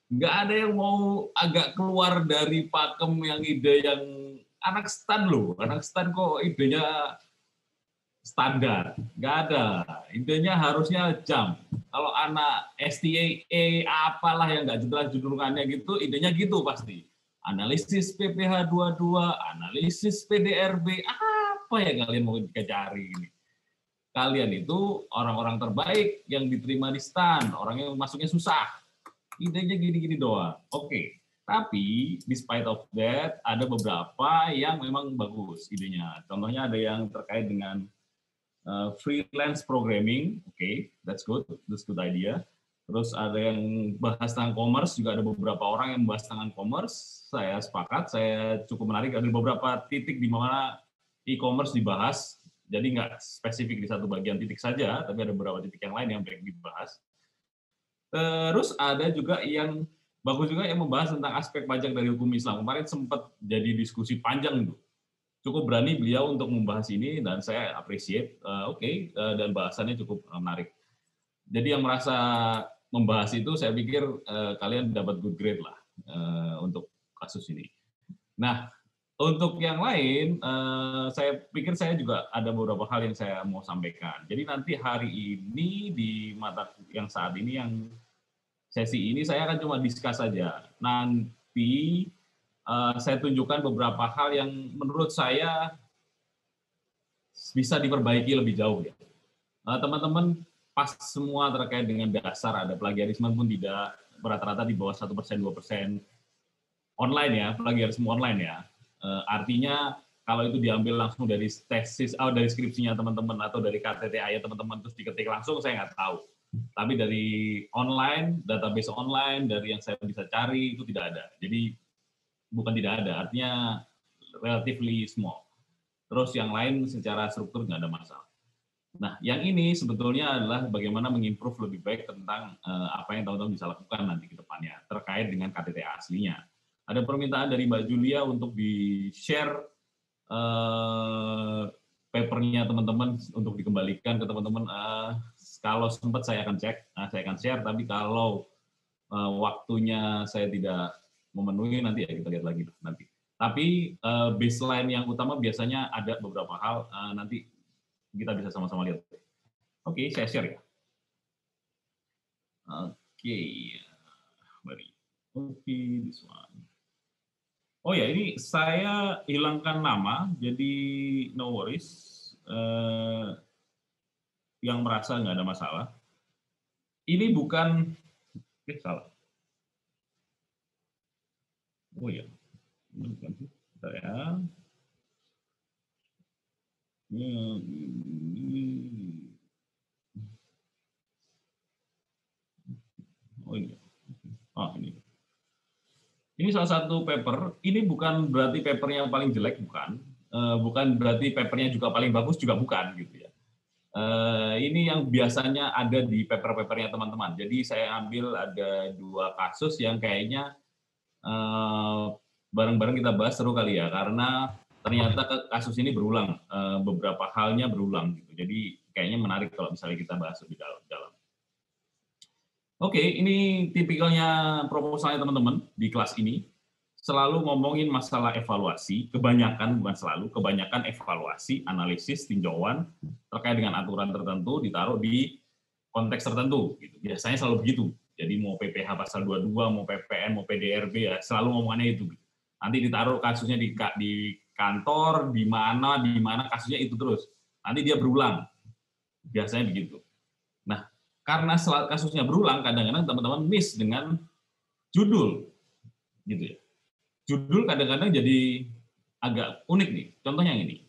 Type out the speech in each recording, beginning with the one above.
Nggak ada yang mau agak keluar dari pakem yang ide yang anak stan loh. Anak stan kok idenya standar. Nggak ada. Idenya harusnya jam. Kalau anak STAA apalah yang nggak jelas judulnya gitu, idenya gitu pasti. Analisis PPH 22, analisis PDRB, apa ya kalian mau cari ini? Kalian itu orang-orang terbaik yang diterima di stan, orang yang masuknya susah. Idenya gini-gini doang. Oke. Tapi despite of that, ada beberapa yang memang bagus idenya. Contohnya ada yang terkait dengan freelance programming. Oke, that's good idea. Terus ada yang bahas tentang commerce, juga ada beberapa orang yang bahas tentang commerce. Saya sepakat, saya cukup menarik. Ada beberapa titik di mana e-commerce dibahas, jadi nggak spesifik di satu bagian titik saja, tapi ada beberapa titik yang lain yang baik dibahas. Terus ada juga yang bagus juga yang membahas tentang aspek pajak dari hukum Islam. Kemarin sempat jadi diskusi panjang itu. Cukup berani beliau untuk membahas ini dan saya appreciate. Dan bahasannya cukup menarik. Jadi yang merasa membahas itu saya pikir kalian dapat good grade lah untuk kasus ini. Nah, untuk yang lain, saya pikir saya juga ada beberapa hal yang saya mau sampaikan. Jadi nanti hari ini di mata yang saat ini yang sesi ini saya akan cuma discuss saja. Nanti saya tunjukkan beberapa hal yang menurut saya bisa diperbaiki lebih jauh ya. Teman-teman pas semua terkait dengan dasar, ada plagiarisme pun tidak rata-rata di bawah 1%, 2%. Online ya, plagiarisme online ya. Artinya kalau itu diambil langsung dari tesis, dari skripsinya teman-teman atau dari KTTA ya teman-teman terus diketik langsung, saya nggak tahu. Tapi dari online, database online, dari yang saya bisa cari itu tidak ada. Jadi bukan tidak ada, artinya relatively small. Terus yang lain secara struktur nggak ada masalah. Nah, yang ini sebetulnya adalah bagaimana mengimprove lebih baik tentang apa yang teman-teman bisa lakukan nanti ke depannya terkait dengan KTTA aslinya. Ada permintaan dari Mbak Julia untuk di-share papernya teman-teman untuk dikembalikan ke teman-teman. Kalau sempat saya akan cek, saya akan share, tapi kalau waktunya saya tidak memenuhi nanti ya kita lihat lagi nanti. Tapi baseline yang utama biasanya ada beberapa hal nanti kita bisa sama-sama lihat. Oke, saya share ya. Oke, mari. Oke, this one. Oh ya, ini saya hilangkan nama, jadi no worries. Yang merasa nggak ada masalah. Ini bukan, salah. Oh ya, ini bukan sih. Bentar ya. Oh ini. Oh ini. Ini salah satu paper. Ini bukan berarti papernya yang paling jelek, bukan. Bukan berarti papernya juga paling bagus, juga bukan gitu ya. Ini yang biasanya ada di paper-papernya teman-teman. Jadi saya ambil ada 2 kasus yang kayaknya bareng-bareng kita bahas seru kali ya, karena ternyata kasus ini berulang, beberapa halnya berulang gitu. Jadi kayaknya menarik kalau misalnya kita bahas lebih dalam. Oke, ini tipikalnya proposalnya teman-teman di kelas ini. Selalu ngomongin masalah evaluasi, kebanyakan, bukan selalu, kebanyakan evaluasi, analisis, tinjauan terkait dengan aturan tertentu ditaruh di konteks tertentu. Gitu. Biasanya selalu begitu. Jadi mau PPH pasal 22, mau PPN, mau PDRB, ya selalu ngomongannya itu. Nanti ditaruh kasusnya di kantor, di mana kasusnya itu terus. Nanti dia berulang. Biasanya begitu. Nah, karena kasusnya berulang, kadang-kadang teman-teman miss dengan judul. Gitu ya. Judul kadang-kadang jadi agak unik nih. Contohnya yang ini.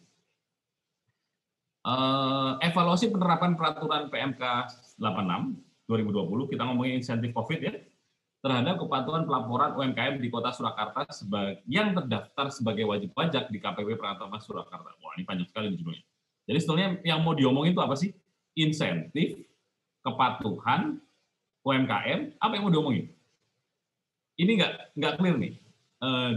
Evaluasi penerapan peraturan PMK 86 2020, kita ngomongin insentif COVID ya, terhadap kepatuhan pelaporan UMKM di Kota Surakarta yang terdaftar sebagai wajib pajak di KPP Pratama Surakarta. Wah, ini panjang sekali judulnya. Jadi sebetulnya yang mau diomongin itu apa sih? Insentif, kepatuhan, UMKM, apa yang mau diomongin? Ini nggak clear nih.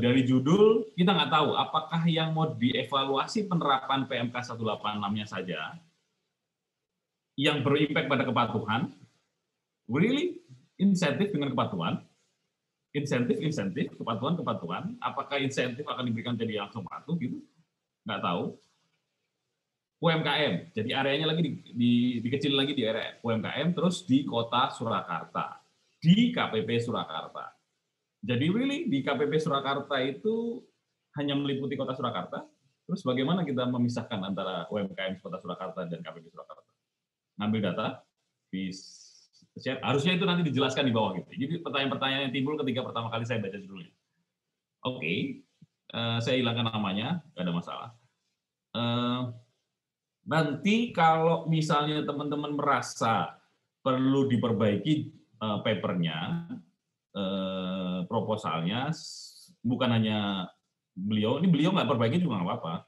Dari judul kita nggak tahu apakah yang mau dievaluasi penerapan PMK 186-nya saja yang berimpact pada kepatuhan, really insentif dengan kepatuhan, insentif, kepatuhan. Apakah insentif akan diberikan jadi langsung patuh gitu? Nggak tahu. UMKM, jadi areanya lagi dikecil lagi di area UMKM, terus di kota Surakarta, di KPP Surakarta. Jadi really di KPP Surakarta itu hanya meliputi kota Surakarta, terus bagaimana kita memisahkan antara UMKM kota Surakarta dan KPP Surakarta? Ngambil data, di share, harusnya itu nanti dijelaskan di bawah gitu. Jadi pertanyaan-pertanyaan yang timbul ketika pertama kali saya baca judulnya. Oke, saya hilangkan namanya, nggak ada masalah. Nanti kalau misalnya teman-teman merasa perlu diperbaiki papernya, proposalnya, bukan hanya beliau, ini beliau nggak perbaiki juga nggak apa-apa.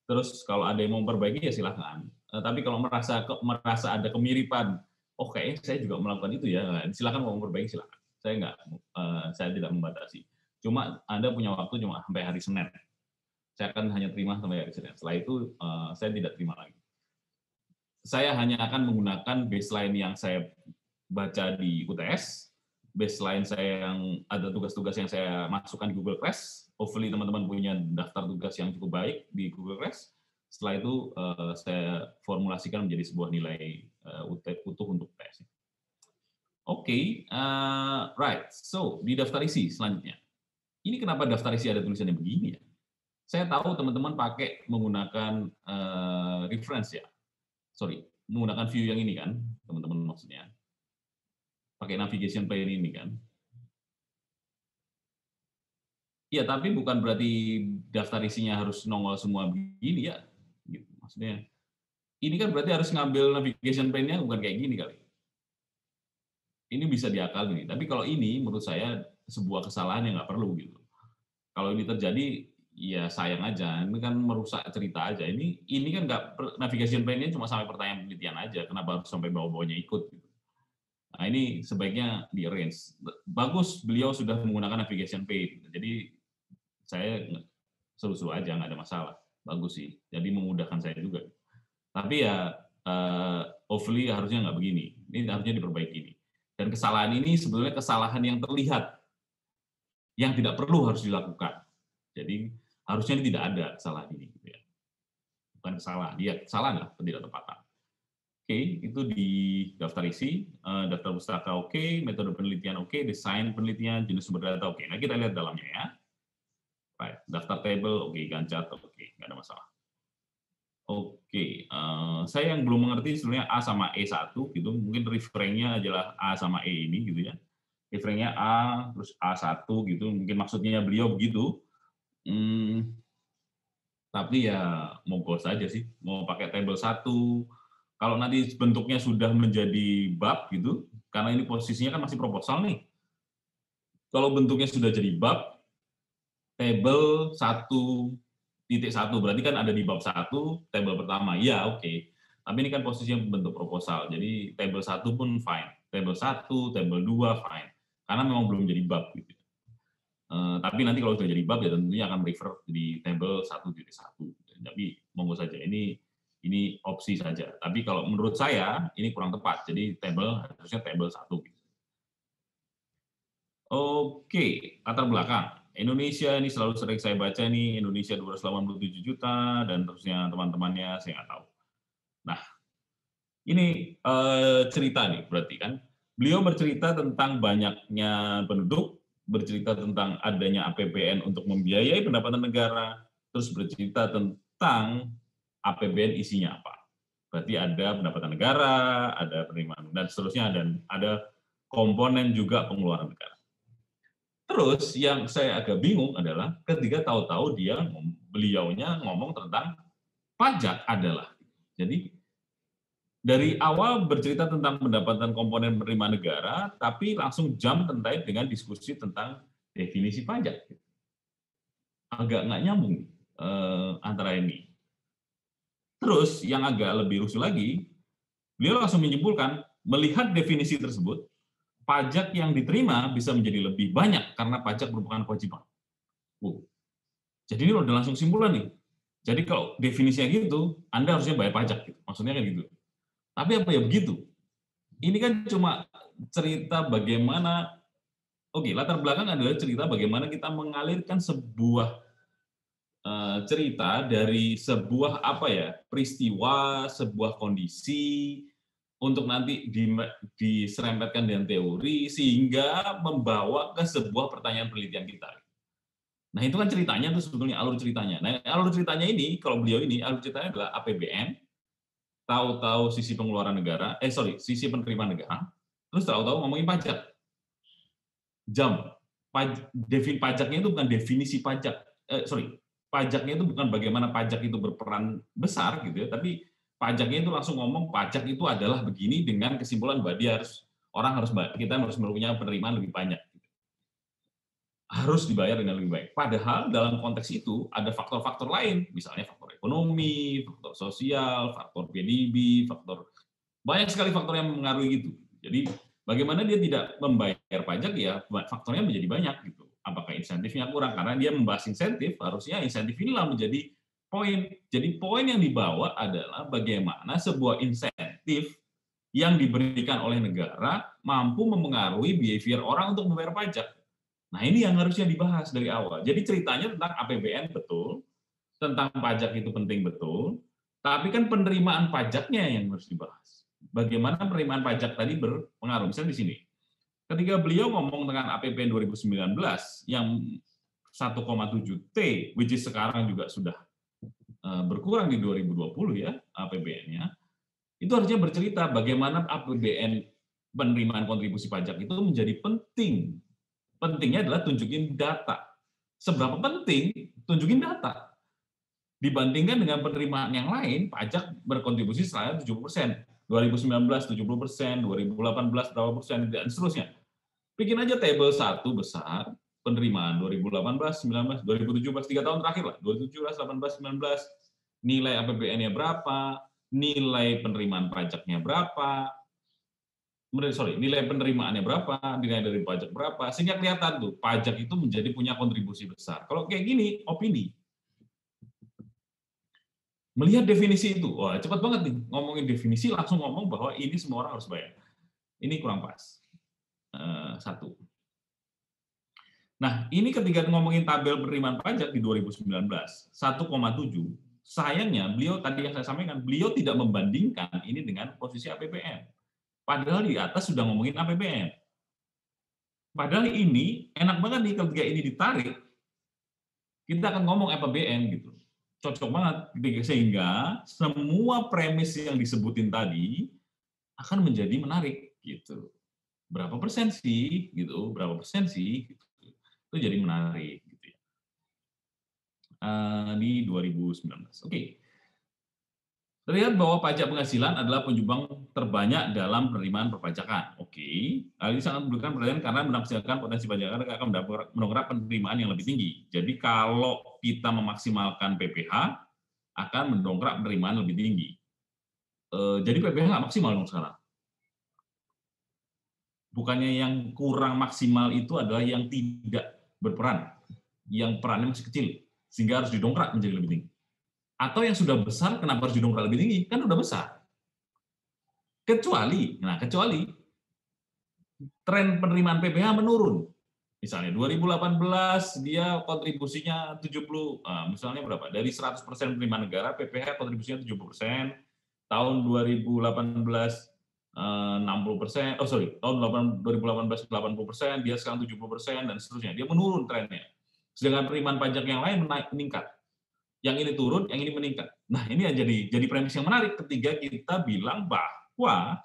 Terus kalau ada yang mau perbaiki ya silahkan. Tapi kalau merasa ada kemiripan, oke, saya juga melakukan itu ya, silahkan mau perbaiki silahkan. Saya tidak membatasi. Cuma Anda punya waktu cuma sampai hari Senin. Saya akan hanya terima sampai hari Senin. Setelah itu saya tidak terima lagi. Saya hanya akan menggunakan baseline yang saya baca di UTS, baseline saya yang ada tugas-tugas yang saya masukkan di Google Class. Hopefully teman-teman punya daftar tugas yang cukup baik di Google Class. Setelah itu saya formulasikan menjadi sebuah nilai utuh untuk UTS. Oke, right. So di daftar isi selanjutnya. Ini kenapa daftar isi ada tulisannya begini ya? Saya tahu teman-teman pakai menggunakan reference ya. Sorry, menggunakan view yang ini kan, teman-teman maksudnya. Pakai navigation pane ini kan. Iya, tapi bukan berarti daftar isinya harus nongol semua begini ya. Gitu, maksudnya. Ini kan berarti harus ngambil navigation pane-nya bukan kayak gini kali. Ini bisa diakal nih. Tapi kalau ini menurut saya sebuah kesalahan yang nggak perlu gitu. Kalau ini terjadi, ya sayang aja. Ini kan merusak cerita aja. Ini kan nggak, navigation pane-nya cuma sampai pertanyaan penelitian aja. Kenapa harus sampai bawah-bawahnya ikut? Gitu. Nah ini sebaiknya di arrange. Bagus beliau sudah menggunakan navigation pane. Jadi saya seru-seru aja, nggak ada masalah. Bagus sih. Jadi memudahkan saya juga. Tapi ya hopefully harusnya nggak begini. Ini harusnya diperbaiki ini. Dan kesalahan ini sebetulnya kesalahan yang terlihat, yang tidak perlu harus dilakukan. Jadi harusnya ini tidak ada kesalahan ini. Gitu ya. Bukan kesalahan, dia kesalahan lah, ketidaktepatan. Oke, itu di daftar isi, daftar pustaka oke, metode penelitian oke, desain penelitian, jenis sumber data oke. Nah kita lihat dalamnya ya. Right. Daftar table oke, Gantt chart oke, nggak ada masalah. Oke, saya yang belum mengerti sebenarnya A sama E1 gitu, mungkin referennya adalah A sama E ini gitu ya. Referennya A, terus A1 gitu, mungkin maksudnya beliau begitu. Tapi ya monggo saja sih, mau pakai table 1. Kalau nanti bentuknya sudah menjadi bab gitu, karena ini posisinya kan masih proposal nih. Kalau bentuknya sudah jadi bab, table 1.1, berarti kan ada di bab 1, table pertama, ya oke. Tapi ini kan posisinya bentuk proposal, jadi table 1 pun fine. Table 1, table 2 fine. Karena memang belum jadi bab gitu. Tapi nanti kalau sudah jadi bab ya tentunya akan refer di table 1.1. Tapi monggo saja, ini opsi saja. Tapi kalau menurut saya ini kurang tepat. Jadi table harusnya table 1. Oke, latar belakang. Indonesia ini selalu sering saya baca nih, Indonesia 287 juta dan terusnya teman-temannya saya nggak tahu. Nah, ini cerita nih berarti kan. Beliau bercerita tentang banyaknya penduduk, bercerita tentang adanya APBN untuk membiayai pendapatan negara, terus bercerita tentang APBN isinya apa. Berarti ada pendapatan negara, ada penerimaan dan seterusnya, dan ada komponen juga pengeluaran negara. Terus yang saya agak bingung adalah ketika tahu-tahu beliaunya ngomong tentang pajak adalah. Jadi dari awal bercerita tentang pendapatan komponen penerimaan negara, tapi langsung jump terkait dengan diskusi tentang definisi pajak. Agak nggak nyambung antara ini. Terus yang agak lebih rusuh lagi, beliau langsung menyimpulkan, melihat definisi tersebut, pajak yang diterima bisa menjadi lebih banyak karena pajak merupakan kewajiban. Jadi ini udah langsung simpulan nih. Jadi kalau definisinya gitu, Anda harusnya bayar pajak. Gitu. Maksudnya kan gitu. Tapi apa ya begitu? Ini kan cuma cerita bagaimana Oke, latar belakang adalah cerita bagaimana kita mengalirkan sebuah cerita dari sebuah apa ya, peristiwa, sebuah kondisi untuk nanti diserempetkan dengan teori sehingga membawa ke sebuah pertanyaan penelitian kita. Nah, itu kan ceritanya tuh sebetulnya alur ceritanya. Nah, alur ceritanya ini kalau beliau ini alur ceritanya adalah APBN, tahu-tahu sisi pengeluaran negara, sisi penerimaan negara, terus tahu-tahu ngomongin pajak. Jam. Pajaknya itu bukan definisi pajak, pajaknya itu bukan bagaimana pajak itu berperan besar gitu ya, tapi pajaknya itu langsung ngomong pajak itu adalah begini dengan kesimpulan bahwa kita harus mempunyai penerimaan lebih banyak. Harus dibayar dengan lebih baik. Padahal dalam konteks itu ada faktor-faktor lain, misalnya faktor ekonomi, faktor sosial, faktor PDB, banyak sekali faktor yang mengaruhi gitu. Jadi bagaimana dia tidak membayar pajak ya faktornya menjadi banyak gitu. Apakah insentifnya kurang? Karena dia membahas insentif, harusnya insentif inilah menjadi poin. Jadi poin yang dibawa adalah bagaimana sebuah insentif yang diberikan oleh negara mampu memengaruhi behavior orang untuk membayar pajak. Nah, ini yang harusnya dibahas dari awal. Jadi ceritanya tentang APBN betul, tentang pajak itu penting betul, tapi kan penerimaan pajaknya yang harus dibahas. Bagaimana penerimaan pajak tadi berpengaruh. Misalnya di sini, ketika beliau ngomong dengan APBN 2019 yang 1,7 T, which is sekarang juga sudah berkurang di 2020 ya APBN-nya, itu harusnya bercerita bagaimana APBN penerimaan kontribusi pajak itu menjadi penting. Pentingnya adalah tunjukin data. Seberapa penting, tunjukin data. Dibandingkan dengan penerimaan yang lain, pajak berkontribusi selain 70%. 2019 70%, 2018 berapa persen, dan seterusnya. Bikin aja table 1 besar, penerimaan 2018, 19, 2017, 3 tahun terakhir lah, 2017, 18, 19, nilai APBN-nya berapa, nilai penerimaan pajaknya berapa, nilai penerimaannya berapa, nilai dari pajak berapa, sehingga kelihatan tuh pajak itu menjadi punya kontribusi besar. Kalau kayak gini, opini. Melihat definisi itu, wah cepat banget nih ngomongin definisi langsung ngomong bahwa ini semua orang harus bayar. Ini kurang pas. Satu. Nah, ini ketika ngomongin tabel penerimaan pajak di 2019, 1,7, sayangnya beliau tadi yang saya sampaikan, beliau tidak membandingkan ini dengan posisi APBN. Padahal di atas sudah ngomongin APBN. Padahal ini enak banget nih ketika ini ditarik, kita akan ngomong APBN gitu. Cocok banget sehingga semua premis yang disebutin tadi akan menjadi menarik gitu. Berapa persen sih gitu, berapa persen sih gitu. Itu jadi menarik gitu ya. Di 2019. Oke. Terlihat bahwa pajak penghasilan adalah penyumbang terbanyak dalam penerimaan perpajakan. Oke, hal ini sangat memberikan perhatian karena menafsirkan potensi pajakan akan mendongkrak penerimaan yang lebih tinggi. Jadi kalau kita memaksimalkan PPh, akan mendongkrak penerimaan lebih tinggi. Jadi PPh nggak maksimal dong sekarang. Bukannya yang kurang maksimal itu adalah yang tidak berperan, yang perannya masih kecil, sehingga harus didongkrak menjadi lebih tinggi. Atau yang sudah besar, kenapa harus didongkrak lebih tinggi? Kan udah besar. Kecuali tren penerimaan PPh menurun. Misalnya 2018 dia kontribusinya 70, misalnya berapa? Dari 100% penerimaan negara, PPh kontribusinya 70%, tahun 2018 60%, tahun 2018 80%, dia sekarang 70%, dan seterusnya. Dia menurun trennya. Sedangkan penerimaan pajak yang lain meningkat. Yang ini turun, yang ini meningkat. Nah, ini yang jadi premis yang menarik ketika kita bilang bahwa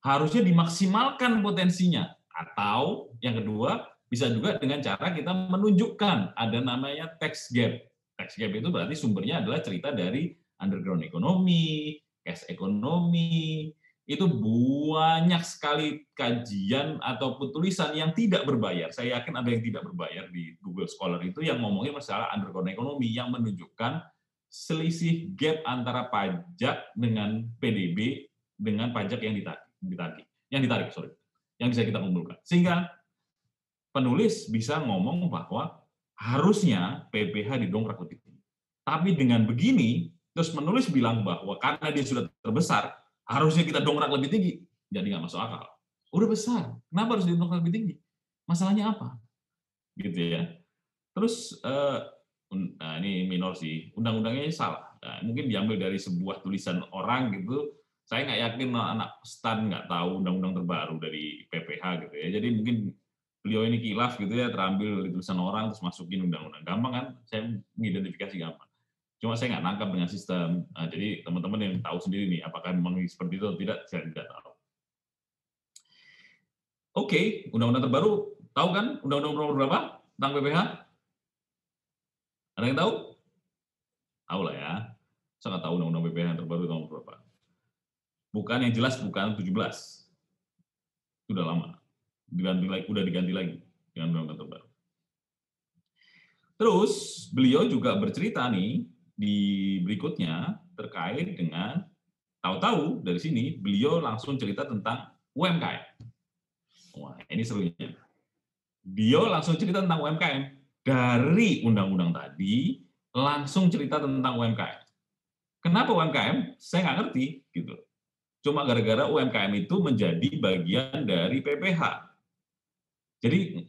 harusnya dimaksimalkan potensinya. Atau yang kedua, bisa juga dengan cara kita menunjukkan ada namanya tax gap. Tax gap itu berarti sumbernya adalah cerita dari underground ekonomi, cash ekonomi. Itu banyak sekali kajian ataupun tulisan yang tidak berbayar. Saya yakin ada yang tidak berbayar di Google Scholar itu yang ngomongin masalah underground ekonomi yang menunjukkan selisih gap antara pajak dengan PDB dengan pajak yang ditarik, yang bisa kita kumpulkan. Sehingga penulis bisa ngomong bahwa harusnya PPh didongkrak lebih tinggi. Tapi dengan begini, terus penulis bilang bahwa karena dia sudah terbesar, harusnya kita dongkrak lebih tinggi. Jadi nggak masuk akal. Udah besar, kenapa harus didongkrak lebih tinggi? Masalahnya apa? Gitu ya. Terus nah ini minor sih, undang-undangnya salah. Nah, mungkin diambil dari sebuah tulisan orang gitu. Saya nggak yakin anak STAN nggak tahu undang-undang terbaru dari PPH gitu ya. Jadi mungkin beliau ini kilaf gitu ya, terambil dari tulisan orang terus masukin undang-undang. Gampang kan? Saya mengidentifikasi gampang. Cuma saya nggak nangkap dengan sistem. Nah, jadi teman-teman yang tahu sendiri nih, apakah memang seperti itu atau tidak, saya tidak tahu. Oke, undang-undang terbaru, tahu kan undang-undang nomor berapa tentang PPH? Ada yang tahu? Tahu lah ya. Saya nggak tahu undang-undang PPH yang terbaru tahun berapa. Bukan yang jelas bukan 17. Sudah lama. Udah diganti lagi dengan undang-undang terbaru. Terus beliau juga bercerita nih di berikutnya terkait dengan tahu-tahu dari sini beliau langsung cerita tentang UMKM. Wah, ini serunya. Beliau langsung cerita tentang UMKM dari undang-undang tadi langsung cerita tentang UMKM. Kenapa UMKM? Saya nggak ngerti gitu. Cuma gara-gara UMKM itu menjadi bagian dari PPH. Jadi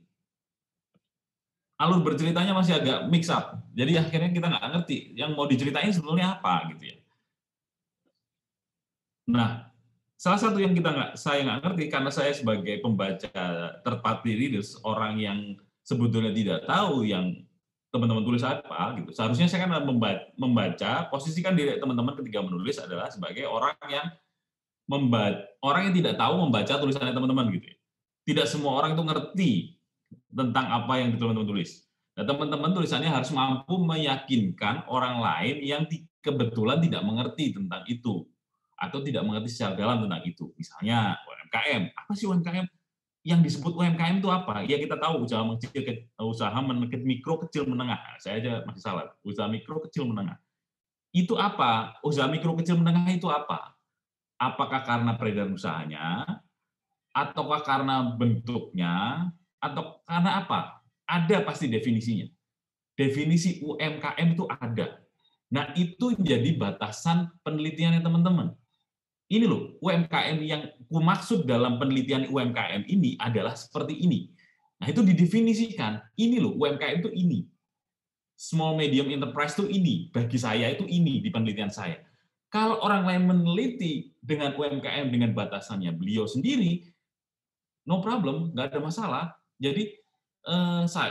alur berceritanya masih agak mix up. Jadi akhirnya kita nggak ngerti yang mau diceritain sebetulnya apa gitu ya. Nah, salah satu yang saya nggak ngerti karena saya sebagai pembaca third party readers, orang yang sebetulnya tidak tahu yang teman-teman tulis apa gitu. Seharusnya saya kan membaca, posisikan diri teman-teman ketika menulis adalah sebagai orang yang tidak tahu membaca tulisannya teman-teman gitu ya. Tidak semua orang itu ngerti tentang apa yang teman-teman tulis. Nah, teman-teman tulisannya harus mampu meyakinkan orang lain yang kebetulan tidak mengerti tentang itu atau tidak mengerti secara dalam tentang itu. Misalnya UMKM, apa sih UMKM? Yang disebut UMKM itu apa? Ya kita tahu usaha mikro kecil menengah. Saya aja masih salah. Usaha mikro kecil menengah. Itu apa? Usaha mikro kecil menengah itu apa? Apakah karena peredaran usahanya, ataukah karena bentuknya, atau karena apa? Ada pasti definisinya. Definisi UMKM itu ada. Nah, itu menjadi batasan penelitiannya teman-teman. Ini loh, UMKM yang kumaksud dalam penelitian UMKM ini adalah seperti ini. Nah, itu didefinisikan. Ini loh, UMKM itu ini. Small medium enterprise itu ini. Bagi saya itu ini di penelitian saya. Kalau orang lain meneliti dengan UMKM dengan batasannya beliau sendiri, no problem, nggak ada masalah. Jadi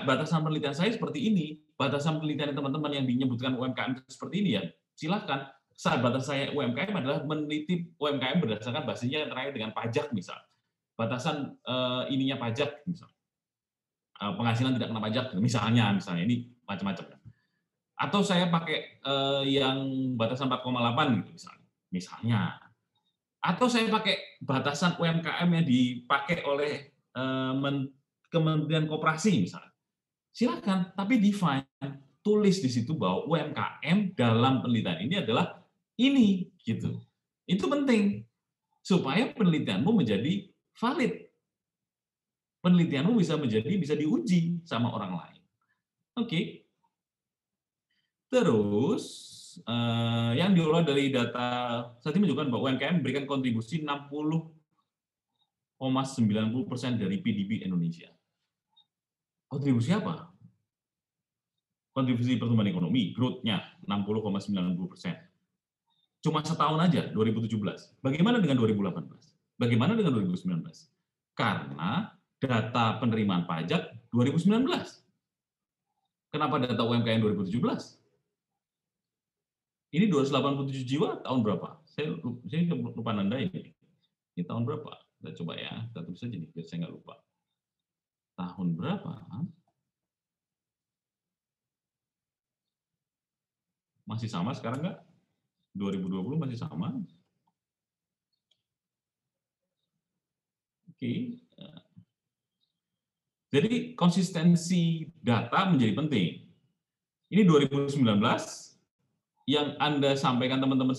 batasan penelitian saya seperti ini, batasan penelitian teman-teman yang dinyebutkan UMKM seperti ini ya, silahkan. Batas saya UMKM adalah meneliti UMKM berdasarkan basisnya terkait dengan pajak misal, batasan ininya pajak misal, penghasilan tidak kena pajak misalnya ini macam-macam. Atau saya pakai yang batasan 4,8 gitu misalnya. Atau saya pakai batasan UMKM yang dipakai oleh Kementerian Koperasi misalnya. Silakan, tapi define, tulis di situ bahwa UMKM dalam penelitian ini adalah ini gitu. Itu penting supaya penelitianmu menjadi valid. Penelitianmu bisa diuji sama orang lain. Oke. Terus yang diolah dari data saat ini menunjukkan bahwa UMKM memberikan kontribusi 60,90% dari PDB Indonesia. Kontribusi apa? Kontribusi pertumbuhan ekonomi, growth-nya 60,90%. Cuma setahun aja, 2017. Bagaimana dengan 2018? Bagaimana dengan 2019? Karena data penerimaan pajak 2019. Kenapa data UMKM 2017? Ini 287 jiwa tahun berapa? Saya lupa nanda ini. Ini tahun berapa? Kita coba ya, kita tulis aja nih, biar saya nggak lupa. Tahun berapa? Masih sama sekarang nggak? 2020 masih sama? Oke. Jadi konsistensi data menjadi penting. Ini 2019 yang Anda sampaikan teman-teman,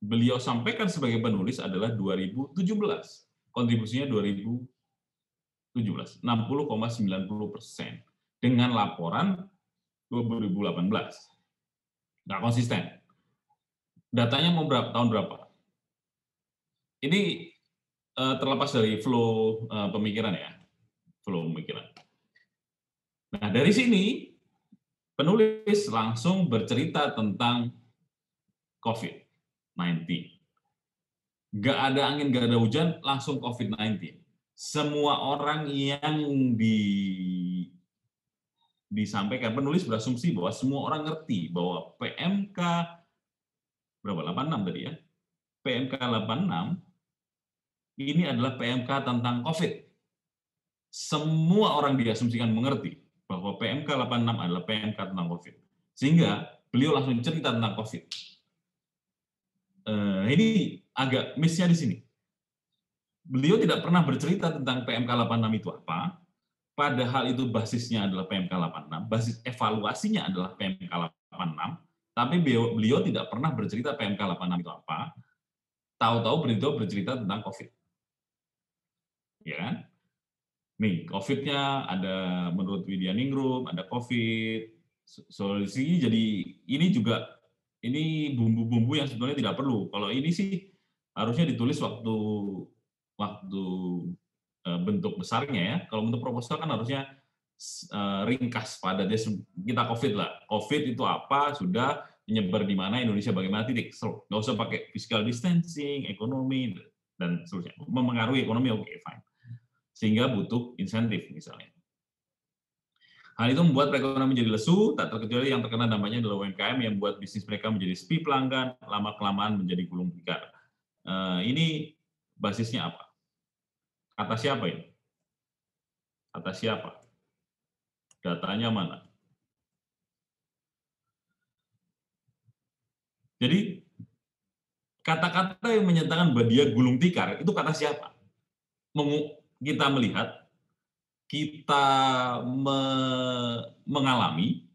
beliau sampaikan sebagai penulis adalah 2017. Kontribusinya 2017, 60,90% dengan laporan 2018. Nggak konsisten. Datanya mau tahun berapa? Ini terlepas dari flow pemikiran ya. flow pemikiran. Nah, dari sini penulis langsung bercerita tentang COVID-19. Nggak ada angin, nggak ada hujan, langsung COVID-19. Semua orang yang disampaikan, penulis berasumsi bahwa semua orang ngerti bahwa PMK berapa, 86 tadi ya, PMK 86 ini adalah PMK tentang COVID. Semua orang diasumsikan mengerti bahwa PMK 86 adalah PMK tentang COVID. Sehingga beliau langsung cerita tentang COVID. Ini agak miss-nya di sini. Beliau tidak pernah bercerita tentang PMK 86 itu apa, padahal itu basisnya adalah PMK 86, basis evaluasinya adalah PMK 86, tapi beliau tidak pernah bercerita PMK 86 itu apa, tahu-tahu beliau bercerita tentang COVID. Ya kan? Nih, COVID-nya ada menurut Widya Ningrum, ada COVID, solusi, jadi ini juga, ini bumbu-bumbu yang sebenarnya tidak perlu. Kalau ini sih harusnya ditulis waktu bentuk besarnya ya. Kalau bentuk proposal kan harusnya ringkas pada kita COVID lah. COVID itu apa, sudah menyebar di mana, Indonesia bagaimana, titik. Nggak usah pakai physical distancing, ekonomi, dan seterusnya. Memengaruhi ekonomi, oke, fine. Sehingga butuh insentif misalnya. Hal itu membuat perekonomian menjadi lesu, tak terkecuali yang terkena dampaknya adalah UMKM yang membuat bisnis mereka menjadi sepi pelanggan, lama-kelamaan menjadi gulung tikar. Ini basisnya apa? Kata siapa ini? Kata siapa? Datanya mana? Jadi, kata-kata yang menyatakan bahwa dia gulung tikar, itu kata siapa? Kita melihat, kita mengalami,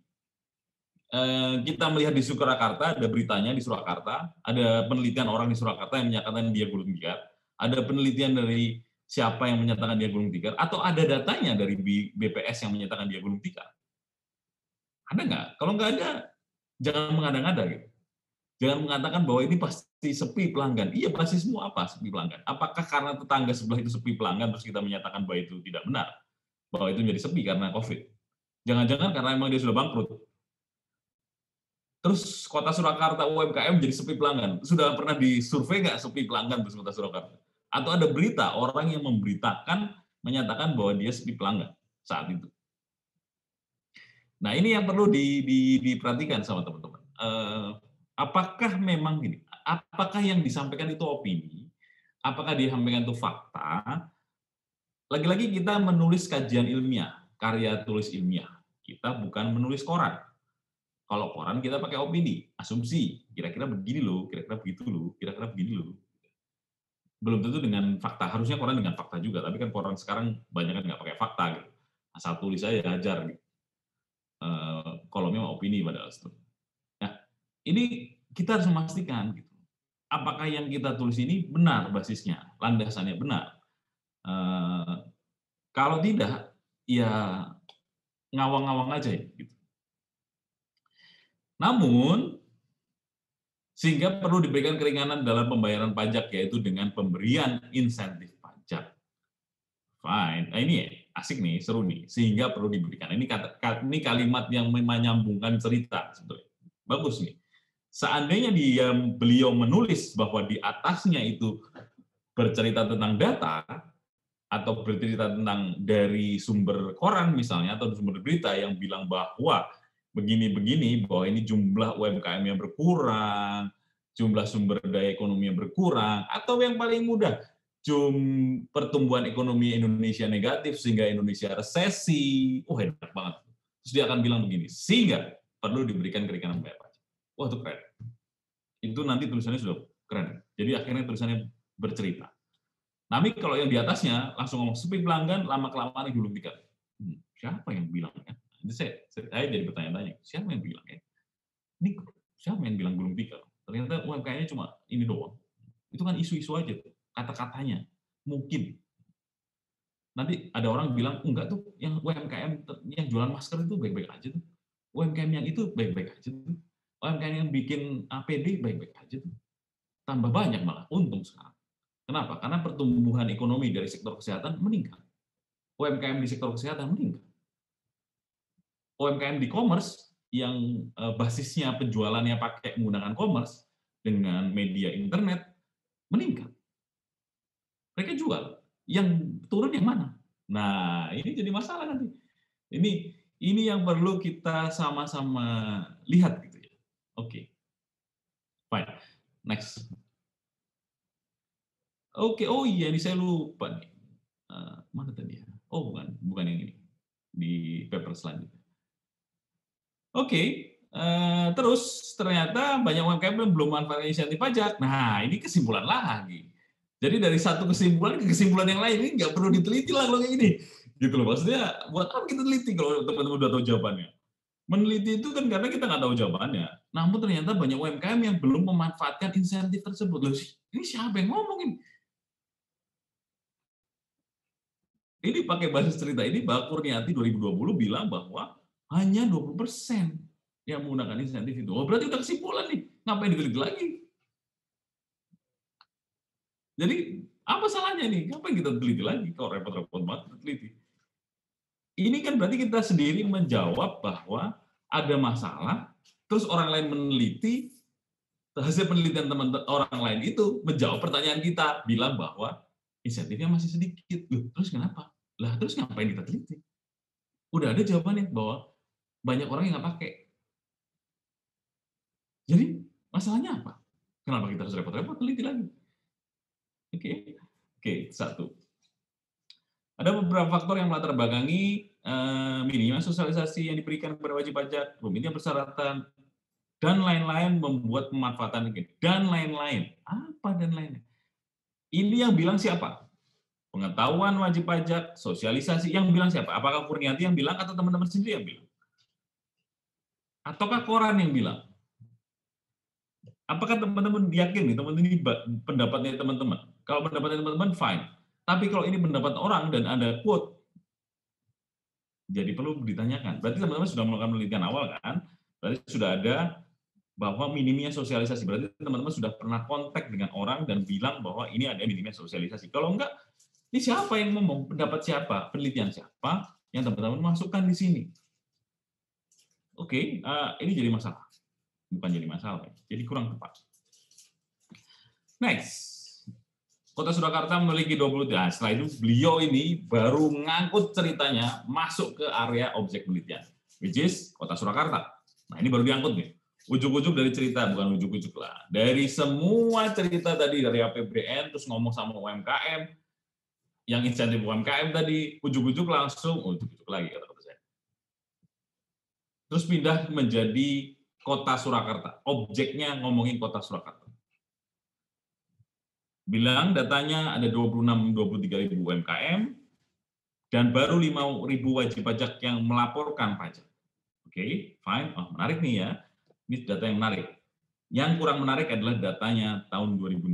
kita melihat di Surakarta, ada beritanya di Surakarta, ada penelitian orang di Surakarta yang menyatakan dia gulung tikar, ada penelitian dari siapa yang menyatakan dia gulung tikar, atau ada datanya dari BPS yang menyatakan dia gulung tikar. Ada nggak? Kalau nggak ada, jangan mengada-ngada gitu. Jangan mengatakan bahwa ini pasti sepi pelanggan. Iya, basismu apa sepi pelanggan? Apakah karena tetangga sebelah itu sepi pelanggan, terus kita menyatakan bahwa itu tidak benar? Bahwa itu menjadi sepi karena COVID. Jangan-jangan karena memang dia sudah bangkrut. Terus kota Surakarta UMKM jadi sepi pelanggan. Sudah pernah disurvei nggak sepi pelanggan terus kota Surakarta? Atau ada berita orang yang memberitakan menyatakan bahwa dia sepi pelanggan saat itu. Nah, ini yang perlu diperhatikan sama teman-teman. Apakah memang gini? Apakah yang disampaikan itu opini? Apakah disampaikan itu fakta? Lagi-lagi kita menulis kajian ilmiah, karya tulis ilmiah. Kita bukan menulis koran. Kalau koran kita pakai opini, asumsi, kira-kira begini loh, kira-kira begitu loh, kira-kira begini loh. Belum tentu dengan fakta, harusnya koran dengan fakta juga, tapi kan koran sekarang banyak kan nggak pakai fakta gitu. Asal tulis aja, ajar gitu. Kolomnya opini padahal itu. Nah, ini kita harus memastikan gitu. Apakah yang kita tulis ini benar basisnya, landasannya benar. Kalau tidak, ya ngawang-ngawang aja ya. Gitu. Namun, sehingga perlu diberikan keringanan dalam pembayaran pajak, yaitu dengan pemberian insentif pajak. Fine. Nah, ini asik nih, seru nih. Sehingga perlu diberikan. Ini kalimat yang menyambungkan cerita sebetulnya. Bagus nih. Seandainya beliau menulis bahwa di atasnya itu bercerita tentang data, atau bercerita tentang dari sumber koran misalnya, atau sumber berita yang bilang bahwa begini-begini, bahwa ini jumlah UMKM yang berkurang, jumlah sumber daya ekonomi yang berkurang, atau yang paling mudah, pertumbuhan ekonomi Indonesia negatif sehingga Indonesia resesi. Enak banget. Terus dia akan bilang begini, sehingga perlu diberikan keringanan bayar pajak. Wah, itu keren. Itu nanti tulisannya sudah keren. Jadi akhirnya tulisannya bercerita. Tapi kalau yang di atasnya langsung ngomong sepi pelanggan, lama-kelamaan gulung tikar. Siapa yang bilang ya? Saya jadi bertanya-tanya, siapa yang bilang ya? Ini siapa yang bilang gulung tikar? Ternyata UMKM-nya cuma ini doang. Itu kan isu-isu aja, kata-katanya. Mungkin. Nanti ada orang bilang, enggak tuh, yang UMKM yang jualan masker itu baik-baik aja tuh. UMKM yang itu baik-baik aja tuh. UMKM yang bikin APD baik-baik aja tuh. Tambah banyak malah, untung sekarang. Kenapa? Karena pertumbuhan ekonomi dari sektor kesehatan meningkat. UMKM di sektor kesehatan meningkat. UMKM di commerce yang basisnya penjualannya pakai menggunakan commerce dengan media internet meningkat. Mereka jual. Yang turun yang mana? Nah, ini jadi masalah nanti. Ini yang perlu kita sama-sama lihat gitu ya. Oke. Fine. Next. Oke, oh iya ini saya lupa nih. Mana tadi ya? Oh, bukan yang ini. Di paper selanjutnya. Oke, terus ternyata banyak UMKM yang belum manfaatkan insentif pajak. Nah, ini kesimpulan lagi. Jadi dari satu kesimpulan ke kesimpulan yang lain ini nggak perlu diteliti lah kalau kayak gini. Gitu loh, maksudnya buat apa kita teliti kalau teman-teman udah tahu jawabannya. Meneliti itu kan karena kita nggak tahu jawabannya. Namun ternyata banyak UMKM yang belum memanfaatkan insentif tersebut. Loh, ini siapa yang ngomongin? Ini pakai basis cerita ini, Mbak Kurniati 2020 bilang bahwa hanya 20% yang menggunakan insentif itu. Oh, berarti udah kesimpulan nih, ngapain diteliti lagi? Jadi, apa salahnya nih? Ngapain kita teliti lagi? Kalau repot-repot banget teliti. Ini kan berarti kita sendiri menjawab bahwa ada masalah, terus orang lain meneliti, hasil penelitian teman orang lain itu menjawab pertanyaan kita, bilang bahwa insentifnya masih sedikit. Loh, terus kenapa? Lah, terus ngapain kita teliti? Udah ada jawabannya bahwa banyak orang yang nggak pakai. Jadi, masalahnya apa? Kenapa kita harus repot-repot teliti lagi? Oke, satu. Ada beberapa faktor yang melatar belakangi minimnya sosialisasi yang diberikan kepada wajib pajak, rumitnya persyaratan, dan lain-lain membuat pemanfaatan dan lain-lain. Apa dan lain-lain? Ini yang bilang siapa? Pengetahuan wajib pajak, sosialisasi, yang bilang siapa? Apakah Kurniati yang bilang atau teman-teman sendiri yang bilang? Ataukah koran yang bilang? Apakah teman-teman yakin nih, teman-teman ini pendapatnya teman-teman? Kalau pendapatnya teman-teman, fine. Tapi kalau ini pendapat orang dan ada quote, jadi perlu ditanyakan. Berarti teman-teman sudah melakukan penelitian awal kan? Berarti sudah ada bahwa minimnya sosialisasi. Berarti teman-teman sudah pernah kontak dengan orang dan bilang bahwa ini ada minimnya sosialisasi. Kalau enggak, ini siapa yang ngomong? Pendapat siapa? Penelitian siapa yang teman-teman masukkan di sini? Oke, ini jadi masalah. Bukan jadi masalah, jadi kurang tepat. Next. Kota Surakarta memiliki 20, nah setelah itu beliau ini baru ngangkut ceritanya masuk ke area objek penelitian, which is Kota Surakarta. Nah ini baru diangkut nih, ujuk-ujuk dari cerita, bukan ujuk-ujuk lah. Dari semua cerita tadi, dari APBN, terus ngomong sama UMKM, yang insentif UMKM tadi, ujuk-ujuk langsung, ujuk-ujuk lagi kata-kata saya. Terus pindah menjadi Kota Surakarta, objeknya ngomongin Kota Surakarta. Bilang datanya ada 26-23 ribu UMKM dan baru 5 ribu wajib pajak yang melaporkan pajak. Oke, fine. Oh, menarik nih ya. Ini data yang menarik. Yang kurang menarik adalah datanya tahun 2016.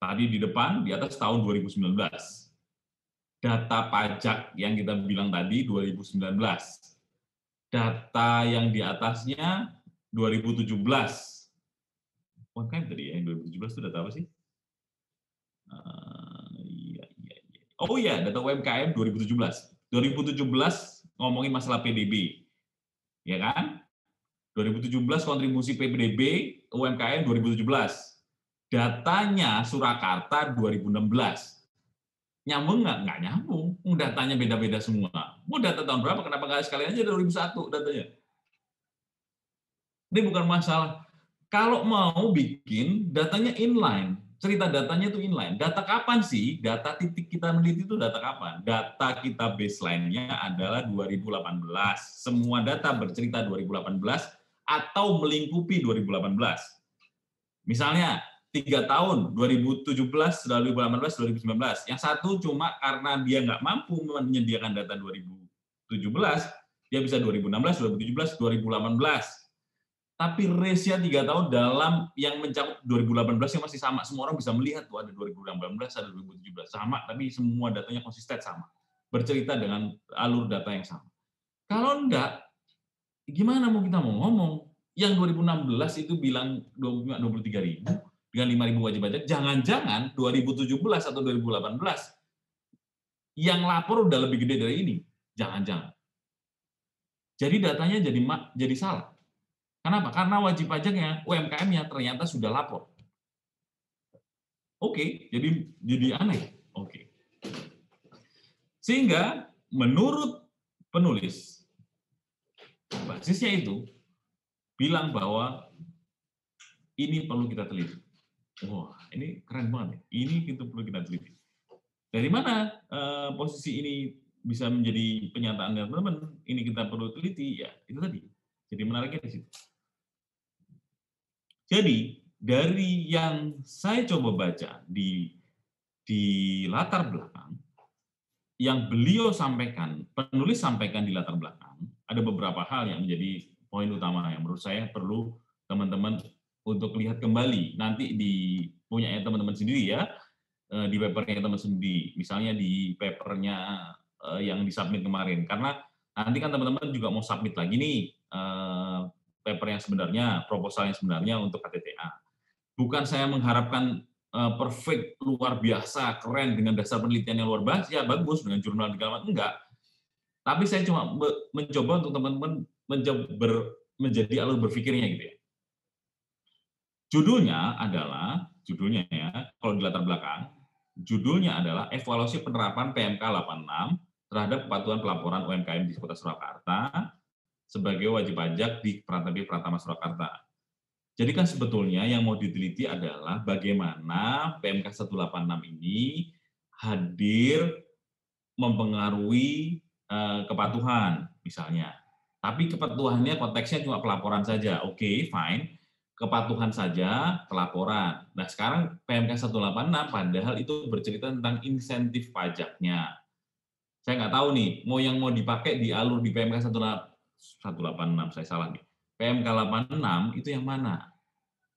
Tadi di depan, di atas tahun 2019. Data pajak yang kita bilang tadi 2019. Data yang di atasnya 2017. UMKM tadi ya, yang 2017 itu data apa sih? Oh iya, data UMKM 2017. 2017 ngomongin masalah PDB. Ya kan? 2017 kontribusi PDB UMKM 2017. Datanya Surakarta 2016. Nyambung nggak? Nggak nyambung. Datanya beda-beda semua. Mau data tahun berapa? Kenapa nggak sekalian aja 2001 datanya? Ini bukan masalah. Kalau mau bikin datanya inline, cerita datanya itu inline. Data kapan sih? Data titik kita meneliti itu data kapan? Data kita baseline-nya adalah 2018. Semua data bercerita 2018 atau melingkupi 2018. Misalnya 3 tahun, 2017, 2018, 2019. Yang satu cuma karena dia nggak mampu menyediakan data 2017, dia bisa 2016, 2017, 2018. Tapi race-nya 3 tahun dalam yang mencakup 2018 yang masih sama. Semua orang bisa melihat tuh ada 2018, ada 2017. Sama, tapi semua datanya konsisten sama. Bercerita dengan alur data yang sama. Kalau enggak, gimana mau kita mau ngomong? Yang 2016 itu bilang 23 ribu, dengan 5 ribu wajib pajak. Jangan-jangan 2017 atau 2018 yang lapor udah lebih gede dari ini. Jangan-jangan. Jadi datanya jadi salah. Kenapa? Karena wajib pajaknya, UMKM-nya ternyata sudah lapor. Oke, jadi aneh. Oke. Sehingga menurut penulis, basisnya itu bilang bahwa ini perlu kita teliti. Wah, ini keren banget. Ini kita perlu kita teliti. Dari mana posisi ini bisa menjadi penyataan dari teman-teman? Ini kita perlu teliti, ya itu tadi. Jadi menariknya di situ. Jadi dari yang saya coba baca di latar belakang, yang beliau sampaikan, penulis sampaikan di latar belakang, ada beberapa hal yang menjadi poin utama yang menurut saya perlu teman-teman untuk lihat kembali. Nanti di punya teman-teman sendiri ya, di papernya teman sendiri. Misalnya di papernya yang disubmit kemarin. Karena nanti kan teman-teman juga mau submit lagi nih paper yang sebenarnya, proposal yang sebenarnya untuk KTTA. Bukan saya mengharapkan perfect, luar biasa, keren, dengan dasar penelitian yang luar biasa, ya bagus, dengan jurnal segala macam, enggak. Tapi saya cuma mencoba untuk teman-teman menjadi alur berpikirnya gitu ya. Judulnya ya, kalau di latar belakang, judulnya adalah Evaluasi Penerapan PMK 86 terhadap Kepatuhan Pelaporan UMKM di Kota Surakarta sebagai wajib pajak di Pratama Surakarta. Jadi kan sebetulnya yang mau diteliti adalah bagaimana PMK 186 ini hadir mempengaruhi kepatuhan misalnya. Tapi kepatuhannya konteksnya cuma pelaporan saja. Oke, fine. Kepatuhan saja, pelaporan. Nah, sekarang PMK 186 padahal itu bercerita tentang insentif pajaknya. Saya nggak tahu nih, yang mau dipakai di alur di PMK 186, saya salah nih. PMK 86 itu yang mana?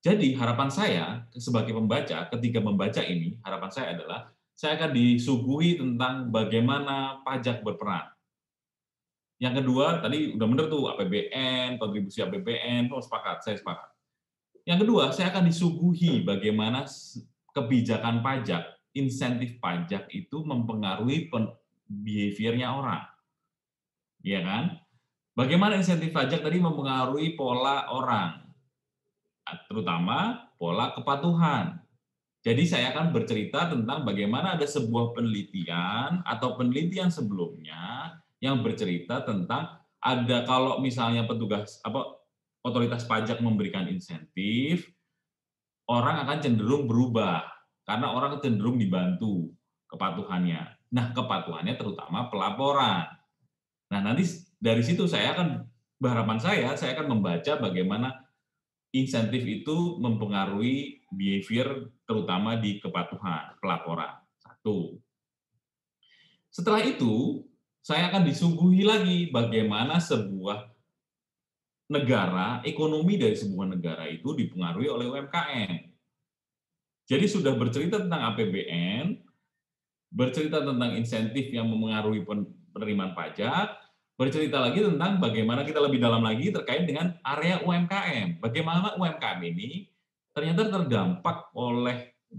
Jadi harapan saya sebagai pembaca, ketika membaca ini, harapan saya adalah saya akan disuguhi tentang bagaimana pajak berperan. Yang kedua, tadi udah bener tuh APBN, kontribusi APBN, saya sepakat. Yang kedua, saya akan disuguhi bagaimana kebijakan pajak, insentif pajak itu mempengaruhi behavior-nya orang. Iya kan? Bagaimana insentif pajak tadi mempengaruhi pola orang, terutama pola kepatuhan. Jadi saya akan bercerita tentang bagaimana ada sebuah penelitian atau penelitian sebelumnya yang bercerita tentang ada kalau misalnya otoritas pajak memberikan insentif, orang akan cenderung berubah karena orang cenderung dibantu kepatuhannya. Nah, kepatuhannya terutama pelaporan. Nah, nanti dari situ harapan saya akan membaca bagaimana insentif itu mempengaruhi behavior terutama di kepatuhan pelaporan. Satu. Setelah itu, saya akan disuguhi lagi bagaimana sebuah negara, ekonomi dari sebuah negara itu dipengaruhi oleh UMKM. Jadi sudah bercerita tentang APBN, bercerita tentang insentif yang mempengaruhi penerimaan pajak, bercerita lagi tentang bagaimana kita lebih dalam lagi terkait dengan area UMKM. Bagaimana UMKM ini ternyata terdampak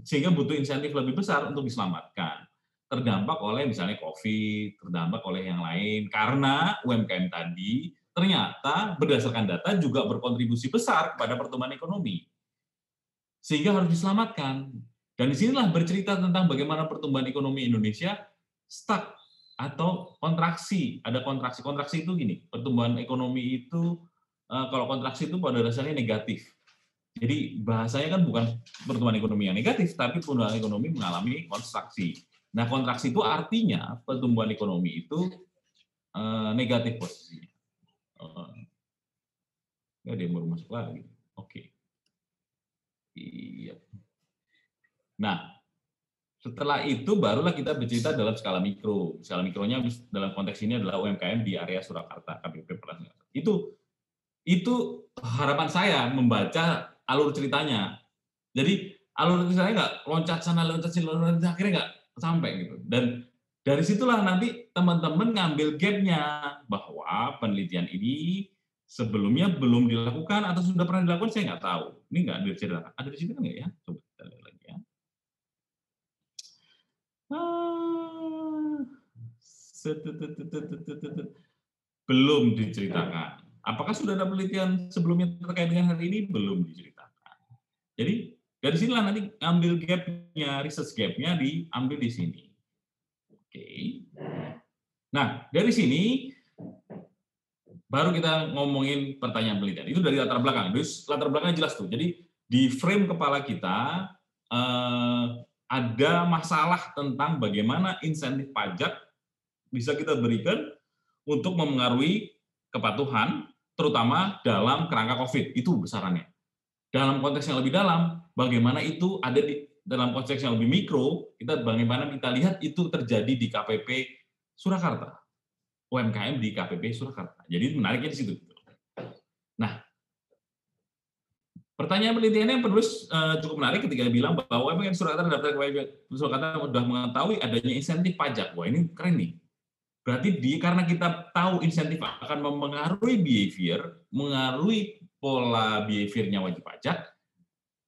sehingga butuh insentif lebih besar untuk diselamatkan. Terdampak oleh misalnya COVID, terdampak oleh yang lain, karena UMKM tadi ternyata berdasarkan data juga berkontribusi besar kepada pertumbuhan ekonomi. Sehingga harus diselamatkan. Dan disinilah bercerita tentang bagaimana pertumbuhan ekonomi Indonesia stuck atau kontraksi. Ada kontraksi. Kontraksi itu gini, pertumbuhan ekonomi itu kalau kontraksi itu pada dasarnya negatif. Jadi bahasanya kan bukan pertumbuhan ekonomi yang negatif, tapi pertumbuhan ekonomi mengalami kontraksi. Nah, kontraksi itu artinya pertumbuhan ekonomi itu negatif posisinya. Ya, dia baru masuk lagi. Oke. Iya. Nah, setelah itu barulah kita bercerita dalam skala mikro. Skala mikronya dalam konteks ini adalah UMKM di area Surakarta, KPP Pelaksana. Itu harapan saya membaca alur ceritanya. Jadi alur ceritanya nggak loncat sana, loncat sini, akhirnya nggak sampai gitu. Dan dari situlah nanti teman-teman ngambil gap-nya bahwa penelitian ini sebelumnya belum dilakukan atau sudah pernah dilakukan, saya nggak tahu. Ini nggak ada cerita. Ada di situ nggak ya? Coba kita lihat lagi ya. belum diceritakan. Apakah sudah ada penelitian sebelumnya terkait dengan hal ini? Belum diceritakan. Jadi dari sinilah nanti ambil gap-nya, research gap-nya diambil di sini. Oke. Nah, dari sini baru kita ngomongin pertanyaan penelitian. Itu dari latar belakang. Terus latar belakangnya jelas tuh. Jadi di frame kepala kita ada masalah tentang bagaimana insentif pajak bisa kita berikan untuk memengaruhi kepatuhan, terutama dalam kerangka COVID. Itu besarannya. Dalam konteks yang lebih dalam, bagaimana itu ada di dalam konteks yang lebih mikro, bagaimana kita lihat itu terjadi di KPP Surakarta. UMKM di KPP Surakarta. Jadi menariknya di situ. Nah, pertanyaan penelitiannya penulis cukup menarik ketika dia bilang bahwa UMKM Surakarta daftar KPP Surakarta sudah mengetahui adanya insentif pajak. Wah, ini keren nih. Berarti karena kita tahu insentif akan mempengaruhi behavior, mengaruhi pola behaviornya wajib pajak,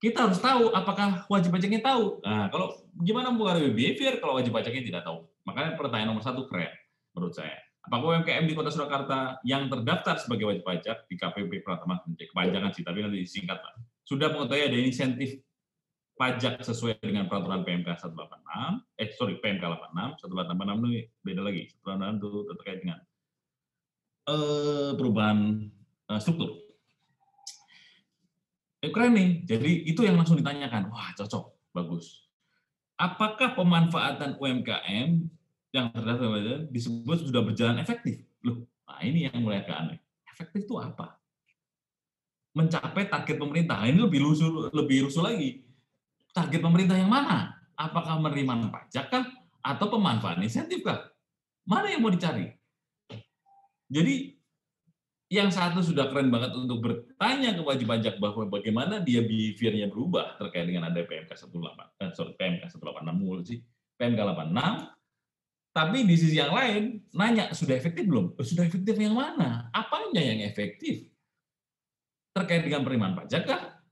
kita harus tahu apakah wajib pajaknya tahu. Nah, kalau gimana mempengaruhi behavior kalau wajib pajaknya tidak tahu? Makanya pertanyaan nomor 1 keren menurut saya. Apakah UMKM di Kota Surakarta yang terdaftar sebagai wajib pajak di KPP Pratama Kepanjangan sih, tapi nanti disingkat Pak, sudah mengetahui ada insentif pajak sesuai dengan peraturan PMK 186, PMK 86, 186 ini beda lagi. 186 itu terkait dengan perubahan struktur. Keren nih. Jadi itu yang langsung ditanyakan. Wah, cocok, bagus. Apakah pemanfaatan UMKM yang terdaftar disebut sudah berjalan efektif? Loh, nah ini yang mulai agak aneh. Efektif itu apa? Mencapai target pemerintah. Ini lebih rusuh lagi. Target pemerintah yang mana? Apakah penerimaan pajak kah? Atau pemanfaatan insentif kah? Mana yang mau dicari? Jadi yang satu sudah keren banget untuk bertanya ke wajib pajak bahwa bagaimana dia behavior-nya berubah terkait dengan ada PMK 186 PMK 86. Tapi di sisi yang lain nanya sudah efektif belum? Sudah efektif yang mana? Apanya yang efektif? Terkait dengan penerimaan pajak kah?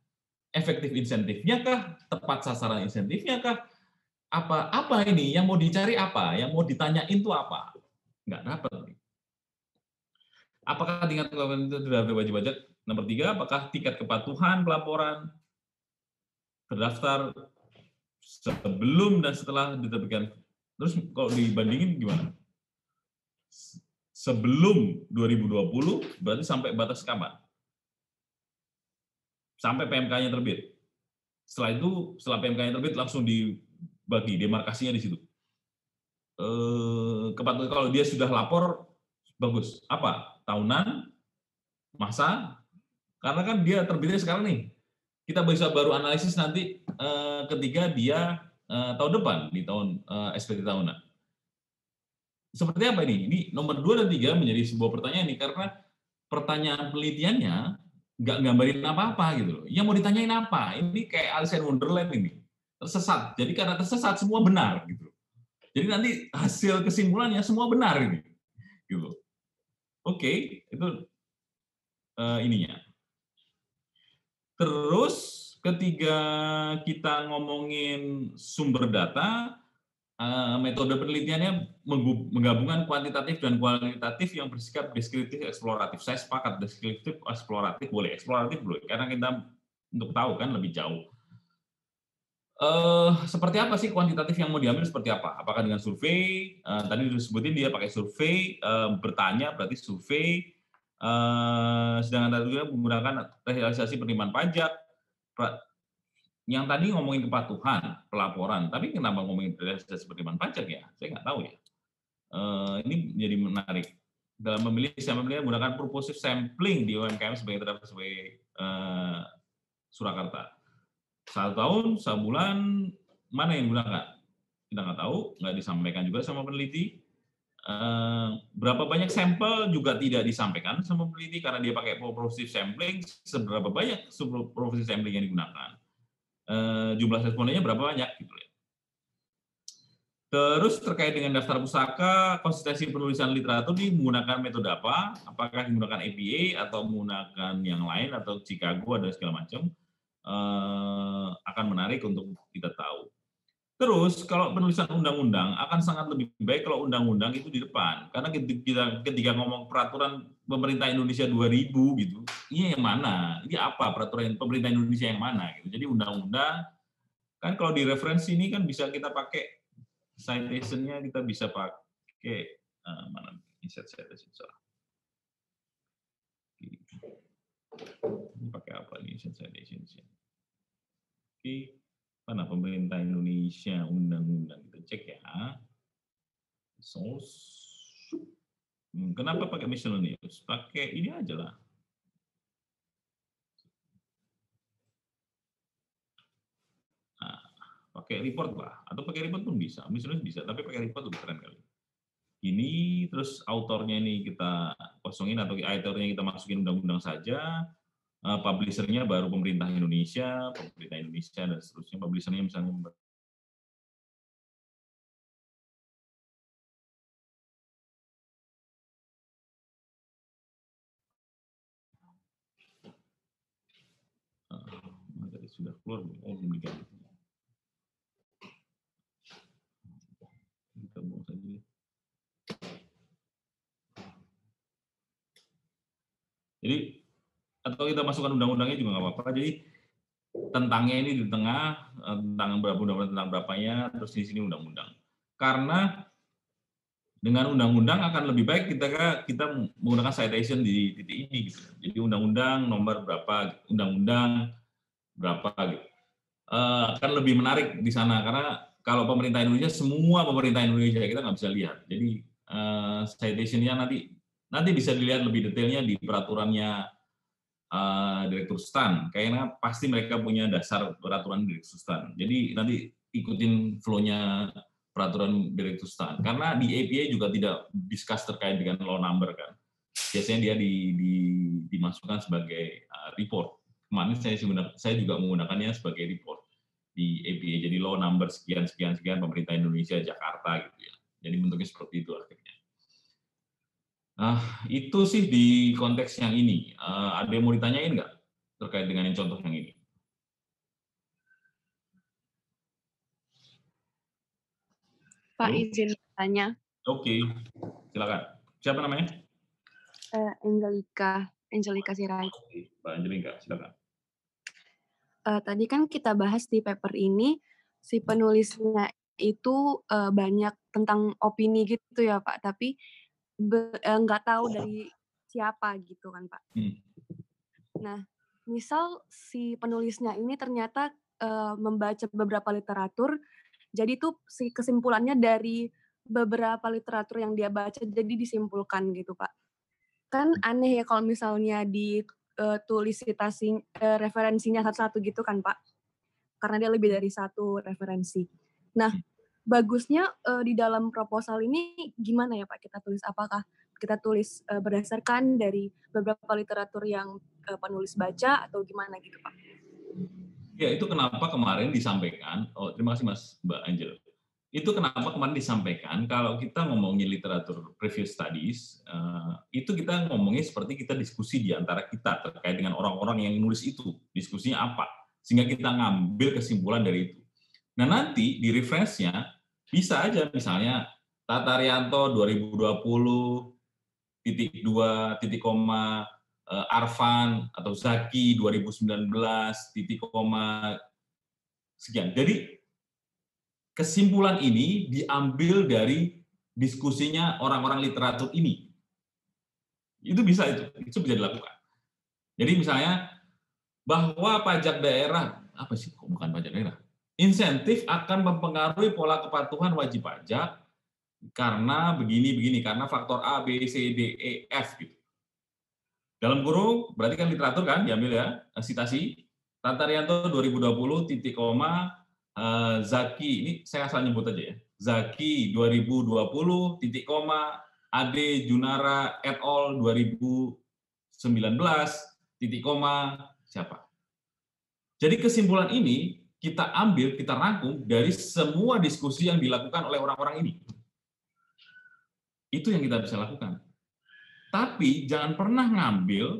Efektif insentifnya kah? Tepat sasaran insentifnya kah? Apa ini? Yang mau dicari apa? Yang mau ditanyain itu apa? Nggak dapat. Apakah tingkat kepatuhan itu sudah wajib pajak? Nomor 3, apakah tingkat kepatuhan pelaporan terdaftar sebelum dan setelah diterbitkan? Terus kalau dibandingin gimana? Sebelum 2020 berarti sampai batas kapan? Sampai PMK-nya terbit. Setelah itu, setelah PMK-nya terbit langsung dibagi demarkasinya di situ. Kepatuhan kalau dia sudah lapor bagus. Apa? Tahunan, masa? Karena kan dia terbitnya sekarang nih. Kita bisa baru analisis nanti ketika dia tahun depan di tahun SPT tahunan. Seperti apa ini? Ini nomor 2 dan 3 menjadi sebuah pertanyaan nih karena pertanyaan penelitiannya nggak gambarin apa-apa gitu loh. Yang mau ditanyain apa? Ini kayak Alice in Wonderland ini. Tersesat. Jadi karena tersesat semua benar gitu. Jadi nanti hasil kesimpulannya semua benar ini. Gitu. Oke, itu ininya. Terus ketika kita ngomongin sumber data, metode penelitiannya menggabungkan kuantitatif dan kualitatif yang bersikap deskriptif eksploratif. Saya sepakat deskriptif eksploratif boleh, eksploratif boleh, karena kita untuk tahu kan lebih jauh. Seperti apa sih kuantitatif yang mau diambil seperti apa? Apakah dengan survei? Tadi disebutin dia pakai survei, bertanya berarti survei. Sedangkan tadi menggunakan realisasi penerimaan pajak. Yang tadi ngomongin kepatuhan, pelaporan, tapi kenapa ngomongin realisasi penerimaan pajak ya? Saya nggak tahu ya. Ini menjadi menarik. Dalam memilih sampel menggunakan purposive sampling di UMKM sebagai Surakarta. 1 tahun, 1 bulan, mana yang digunakan? Kita nggak tahu, nggak disampaikan juga sama peneliti. Berapa banyak sampel juga tidak disampaikan sama peneliti karena dia pakai purposive sampling. Seberapa banyak purposive sampling yang digunakan? Jumlah respondennya berapa banyak? Gitu ya. Terus terkait dengan daftar pusaka, konsistensi penulisan literatur ini menggunakan metode apa? Apakah menggunakan APA atau menggunakan yang lain atau Chicago dan segala macam? Akan menarik untuk kita tahu. Terus kalau penulisan undang-undang akan sangat lebih baik kalau undang-undang itu di depan. Karena ketika ngomong peraturan pemerintah Indonesia 2000 gitu, ini yang mana? Ini apa peraturan pemerintah Indonesia yang mana gitu. Jadi undang-undang kan kalau di referensi ini kan bisa kita pakai citation-nya, kita bisa pakai mana insert citation salah. Ini pakai apa nih insert citation-nya? Oke. Mana pemerintah Indonesia undang-undang, kita cek ya. Source. Kenapa pakai miscellaneous? Pakai ini aja lah. Nah, pakai report lah, atau pakai report pun bisa. Miscellaneous bisa, tapi pakai report lebih keren kali. Ini terus autornya ini kita kosongin atau autornya kita masukin undang-undang saja. Publishernya baru pemerintah Indonesia dan seterusnya. Publishernya misalnya tadi sudah keluar belum diganti. Kita buang saja. Jadi atau kita masukkan undang-undangnya juga nggak apa-apa. Jadi tentangnya ini di tengah, tentang berapa undang-undang tentang berapanya, terus di sini undang-undang. Karena dengan undang-undang akan lebih baik kita menggunakan citation di titik ini gitu. Jadi undang-undang nomor berapa, undang-undang berapa gitu. Akan lebih menarik di sana karena kalau pemerintah Indonesia, semua pemerintah Indonesia kita nggak bisa lihat. Jadi citation-nya nanti bisa dilihat lebih detailnya di peraturannya Direktur STAN, kayaknya pasti mereka punya dasar peraturan Direktur STAN. Jadi nanti ikutin flow-nya peraturan Direktur STAN. Karena di APA juga tidak discuss terkait dengan law number kan. Biasanya dia dimasukkan sebagai report. Kemarin saya juga menggunakannya sebagai report di APA. Jadi law number sekian pemerintah Indonesia Jakarta gitu ya. Jadi bentuknya seperti itu akhirnya. Itu sih di konteks yang ini. Ada yang mau ditanyain nggak terkait dengan yang contoh yang ini? Pak, izin bertanya. Oke, silakan. Siapa namanya? Angelika Sirait. Oke, Mbak Angelika, silakan. Tadi kan kita bahas di paper ini, si penulisnya itu banyak tentang opini gitu ya Pak, tapi nggak tahu dari siapa gitu kan Pak. Nah, misal si penulisnya ini ternyata membaca beberapa literatur, jadi tuh si kesimpulannya dari beberapa literatur yang dia baca jadi disimpulkan gitu Pak. Kan aneh ya kalau misalnya ditulis referensinya satu-satu gitu kan Pak, karena dia lebih dari satu referensi. Nah, bagusnya di dalam proposal ini gimana ya Pak kita tulis? Apakah kita tulis berdasarkan dari beberapa literatur yang penulis baca atau gimana gitu Pak? Ya, itu kenapa kemarin disampaikan, terima kasih Mbak Angel. Itu kenapa kemarin disampaikan kalau kita ngomongin literatur previous studies, itu kita ngomongnya seperti kita diskusi di antara kita terkait dengan orang-orang yang nulis itu, diskusinya apa, sehingga kita ngambil kesimpulan dari itu. Nah nanti di reference-nya bisa aja misalnya Tata Rianto 2020, titik 2, titik koma, Arfan atau Zaki 2019, titik koma, sekian. Jadi kesimpulan ini diambil dari diskusinya orang-orang literatur ini. Itu bisa dilakukan. Jadi misalnya bahwa pajak daerah, apa sih kok bukan pajak daerah? Insentif akan mempengaruhi pola kepatuhan wajib pajak karena begini, karena faktor A, B, C, D, E, F gitu. Dalam kurung, berarti kan literatur kan diambil ya, citasi. Tata Rianto 2020, titik koma, Zaki, ini saya asal nyebut aja ya, Zaki 2020, titik koma, Ade Junara et al. 2019, titik koma, siapa. Jadi kesimpulan ini kita ambil, kita rangkum dari semua diskusi yang dilakukan oleh orang-orang ini. Itu yang kita bisa lakukan. Tapi jangan pernah ngambil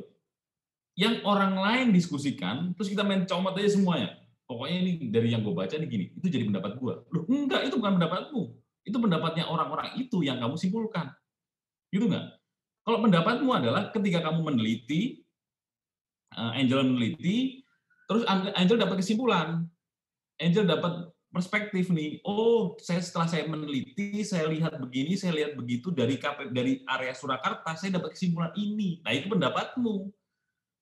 yang orang lain diskusikan, terus kita main comot aja semuanya. Pokoknya ini dari yang gue baca nih gini, itu jadi pendapat gue. Loh, enggak, itu bukan pendapatmu. Itu pendapatnya orang-orang itu yang kamu simpulkan. Gitu nggak? Kalau pendapatmu adalah ketika kamu meneliti, Angel meneliti, terus Angel dapat kesimpulan, Angel dapat perspektif nih. Oh, setelah saya meneliti, saya lihat begini, saya lihat begitu dari area Surakarta, saya dapat kesimpulan ini. Nah, itu pendapatmu.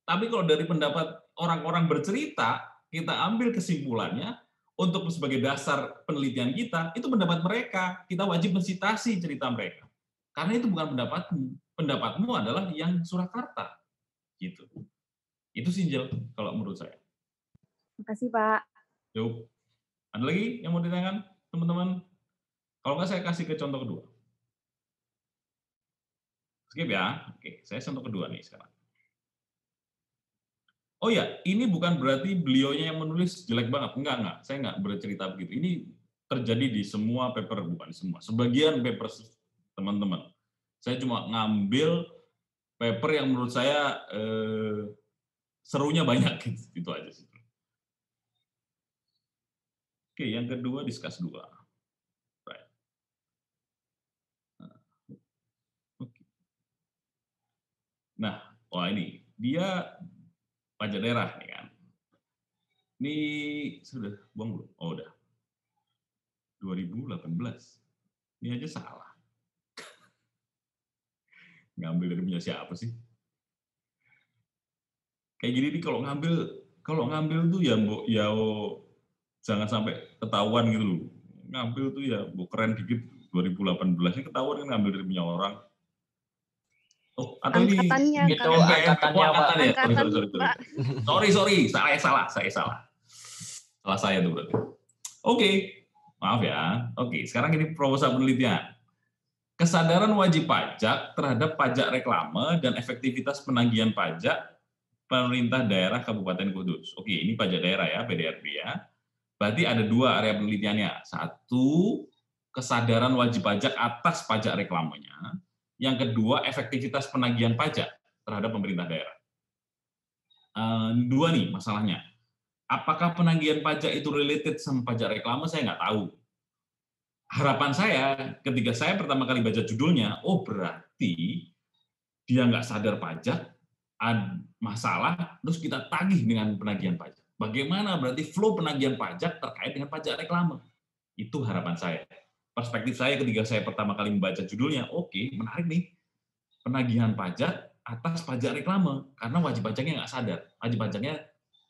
Tapi kalau dari pendapat orang-orang bercerita, kita ambil kesimpulannya untuk sebagai dasar penelitian kita, itu pendapat mereka. Kita wajib mensitasi cerita mereka. Karena itu bukan pendapatmu. Pendapatmu adalah yang Surakarta. Gitu. Itu Sinjel kalau menurut saya. Makasih, Pak. Yuk. Ada lagi yang mau ditanyakan, teman-teman? Kalau nggak, saya kasih ke contoh kedua. Skip ya. Oke, saya contoh kedua nih sekarang. Oh ya, ini bukan berarti beliaunya yang menulis jelek banget. Enggak. Saya nggak bercerita begitu. Ini terjadi di semua paper, bukan semua. Sebagian paper teman-teman. Saya cuma ngambil paper yang menurut saya serunya banyak. Gitu, itu aja sih. Oke, yang kedua, discuss 2. Right. Nah, wah ini. Dia pajak daerah nih kan. Ini sudah buang belum? Oh, udah. 2018. Ini aja salah. Ngambil dari punya siapa sih? Kayak gini nih kalau ngambil tuh ya mbok ya jangan sampai ketahuan gitu loh. Ngambil tuh ya mbok keren dikit. 2018 ini ketahuan kan ngambil dari punya orang. Oh, atau Angkatannya, ini Itu MPM, angkatannya, Pak. angkatan ya? Angkatan, Sorry. Saya salah. Salah saya tuh berarti. Oke. Maaf ya. Oke, sekarang ini proposal penelitian. Kesadaran wajib pajak terhadap pajak reklame dan efektivitas penagihan pajak pemerintah daerah Kabupaten Kudus. Oke, ini pajak daerah ya, PDRB ya. Berarti ada 2 area penelitiannya. 1, kesadaran wajib pajak atas pajak reklamenya. Yang kedua, efektivitas penagihan pajak terhadap pemerintah daerah. 2 nih masalahnya. Apakah penagihan pajak itu related sama pajak reklame? Saya nggak tahu. Harapan saya, ketika saya pertama kali baca judulnya, oh berarti dia nggak sadar pajak, ada masalah, terus kita tagih dengan penagihan pajak. Bagaimana berarti flow penagihan pajak terkait dengan pajak reklame? Itu harapan saya. Perspektif saya ketika saya pertama kali membaca judulnya, oke, menarik nih. Penagihan pajak atas pajak reklame, karena wajib pajaknya nggak sadar. Wajib pajaknya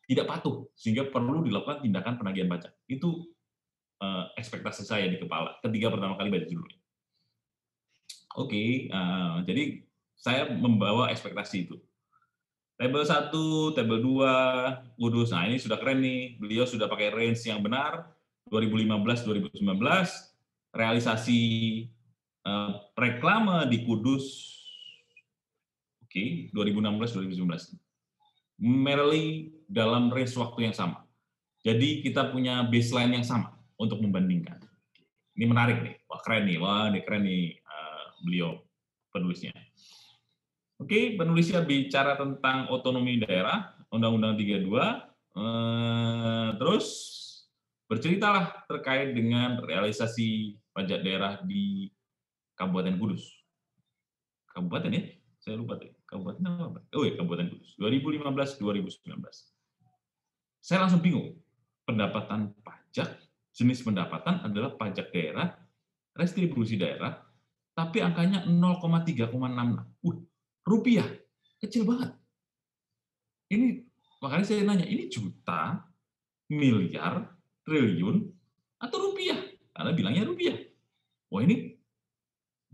tidak patuh, sehingga perlu dilakukan tindakan penagihan pajak. Itu ekspektasi saya di kepala ketika pertama kali baca judulnya. Oke, jadi saya membawa ekspektasi itu. Tabel 1, tabel 2, Kudus. Nah, ini sudah keren nih. Beliau sudah pakai range yang benar, 2015-2019, realisasi reklame di Kudus, oke, 2016-2019. Merely dalam range waktu yang sama. Jadi kita punya baseline yang sama untuk membandingkan. Ini menarik nih. Wah, keren nih beliau penulisnya. Oke, penulisnya bicara tentang otonomi daerah, Undang-Undang 32, terus berceritalah terkait dengan realisasi pajak daerah di Kabupaten Kudus. Kabupaten ya? Saya lupa tuh. Kabupaten apa? Oh ya, Kabupaten Kudus. 2015-2019. Saya langsung bingung. Pendapatan pajak, jenis pendapatan adalah pajak daerah, restribusi daerah, tapi angkanya 0,366. Rupiah, kecil banget. Ini makanya saya nanya, ini juta, miliar, triliun, atau rupiah? Karena bilangnya rupiah. Wah, ini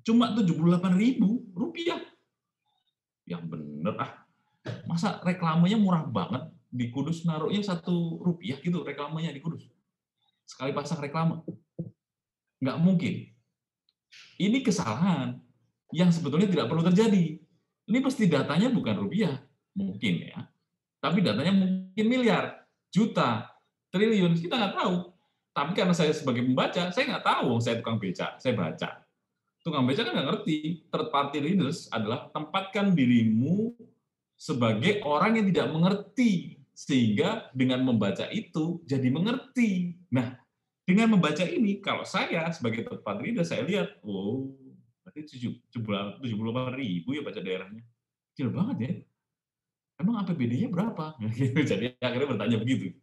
cuma 78.000 rupiah. Yang bener Masa reklamenya murah banget di Kudus, naruhnya 1 rupiah gitu reklamenya di Kudus. Sekali pasang reklame. Nggak mungkin. Ini kesalahan yang sebetulnya tidak perlu terjadi. Ini pasti datanya bukan rupiah, mungkin ya. Tapi datanya mungkin miliar, juta, triliun, kita nggak tahu. Tapi karena saya sebagai pembaca, saya nggak tahu, saya tukang beca, saya baca. Tukang beca kan nggak ngerti. Third party readers adalah tempatkan dirimu sebagai orang yang tidak mengerti Sehingga dengan membaca itu jadi mengerti. Nah, dengan membaca ini, kalau saya sebagai tempat reader, saya lihat, oh, berarti 78.000 ya pajak daerahnya. Kecil banget ya. Emang APBD-nya berapa? Jadi akhirnya bertanya begitu.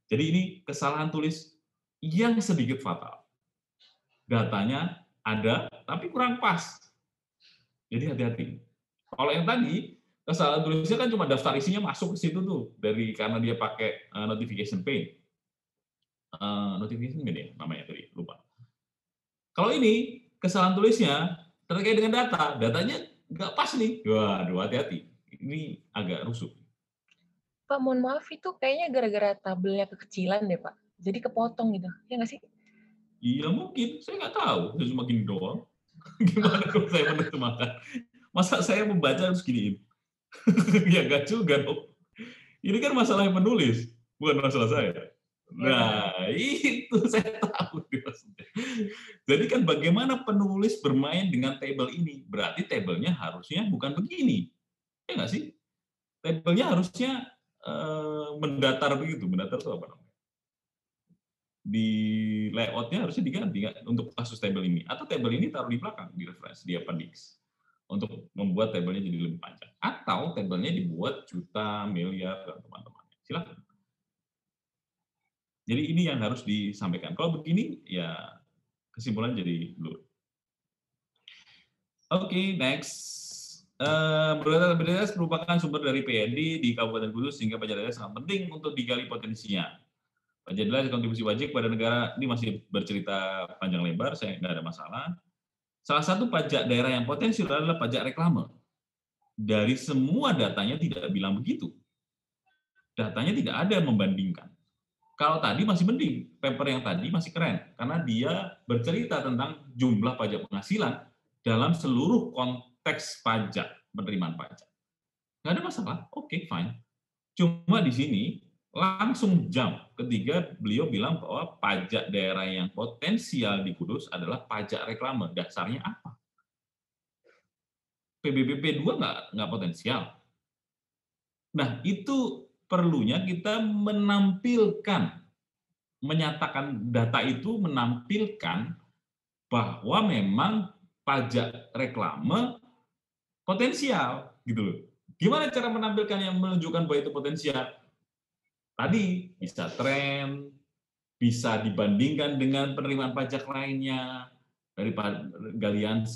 Jadi ini kesalahan tulis yang sedikit fatal. Datanya ada, tapi kurang pas. Jadi hati-hati. Kalau yang tadi, kesalahan tulisnya kan cuma daftar isinya masuk ke situ tuh, karena dia pakai notification pane. Notification pane ya namanya tadi, lupa. Kalau ini, kesalahan tulisnya terkait dengan data, datanya nggak pas nih. Waduh, hati-hati. Ini agak rusuh. Pak, mohon maaf itu kayaknya gara-gara tabelnya kekecilan deh, Pak. Jadi kepotong gitu. Ya nggak sih? Iya mungkin, saya nggak tahu. Saya cuma gini doang. Gimana kalau saya menerjemahkan? Masa saya membaca harus giniin? Ya nggak juga dong. Ini kan masalah yang menulis, bukan masalah saya. Nah, itu saya tahu maksudnya. Jadi kan bagaimana penulis bermain dengan tabel ini? Berarti tabelnya harusnya bukan begini. Ya nggak sih? Tabelnya harusnya mendatar begitu. Mendatar itu apa namanya? Di layout-nya harusnya diganti untuk kasus tabel ini. Atau tabel ini taruh di belakang, di reference, di appendix. Untuk membuat tabelnya jadi lebih panjang. Atau tabelnya dibuat juta, miliar, dan teman-teman. Silakan. Jadi ini yang harus disampaikan. Kalau begini, ya kesimpulan jadi blur. Oke, next. Berdasarkan BDS merupakan sumber dari PND di Kabupaten Kudus, sehingga pajak daerah sangat penting untuk digali potensinya. Pajak daerah kontribusi wajib pada negara, ini masih bercerita panjang lebar, saya nggak ada masalah. Salah satu pajak daerah yang potensial adalah pajak reklame. Dari semua datanya tidak bilang begitu. Datanya tidak ada yang membandingkan. Kalau tadi masih mending, paper yang tadi masih keren, karena dia bercerita tentang jumlah pajak penghasilan dalam seluruh konteks pajak, penerimaan pajak. Nggak ada masalah, oke, fine. Cuma di sini langsung jump ketika beliau bilang bahwa pajak daerah yang potensial di Kudus adalah pajak reklame. Dasarnya apa? PBBP 2 nggak potensial. Nah, itu perlunya kita menyatakan data itu menampilkan bahwa memang pajak reklame potensial gitu loh. Gimana cara menampilkan yang menunjukkan bahwa itu potensial? Tadi bisa tren, bisa dibandingkan dengan penerimaan pajak lainnya dari galian C,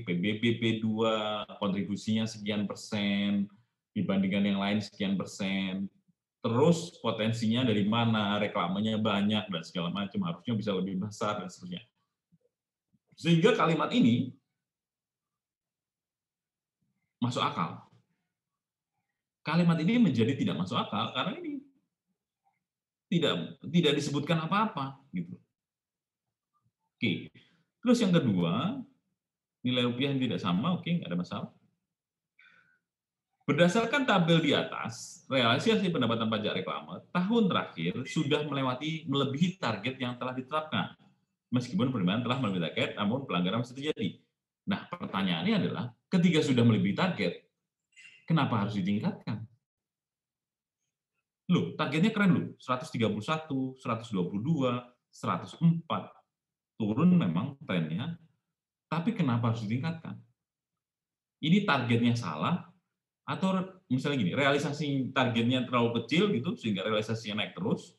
PBBP 2, kontribusinya sekian persen, dibandingkan yang lain sekian persen. Terus potensinya dari mana, reklamenya banyak dan segala macam, harusnya bisa lebih besar dan seterusnya. Sehingga kalimat ini masuk akal. Kalimat ini menjadi tidak masuk akal karena ini tidak disebutkan apa-apa gitu. Oke. Terus yang kedua, nilai rupiah yang tidak sama, oke, nggak ada masalah. Berdasarkan tabel di atas, realisasi pendapatan pajak reklame tahun terakhir sudah melebihi target yang telah ditetapkan. Meskipun penerimaan telah melebihi target, namun pelanggaran masih terjadi. Nah, pertanyaannya adalah, ketika sudah melebihi target, kenapa harus ditingkatkan? Loh, targetnya keren loh, 131, 122, 104. Turun memang trennya, tapi kenapa harus ditingkatkan? Ini targetnya salah, atau misalnya gini, realisasi targetnya terlalu kecil gitu sehingga realisasinya naik terus,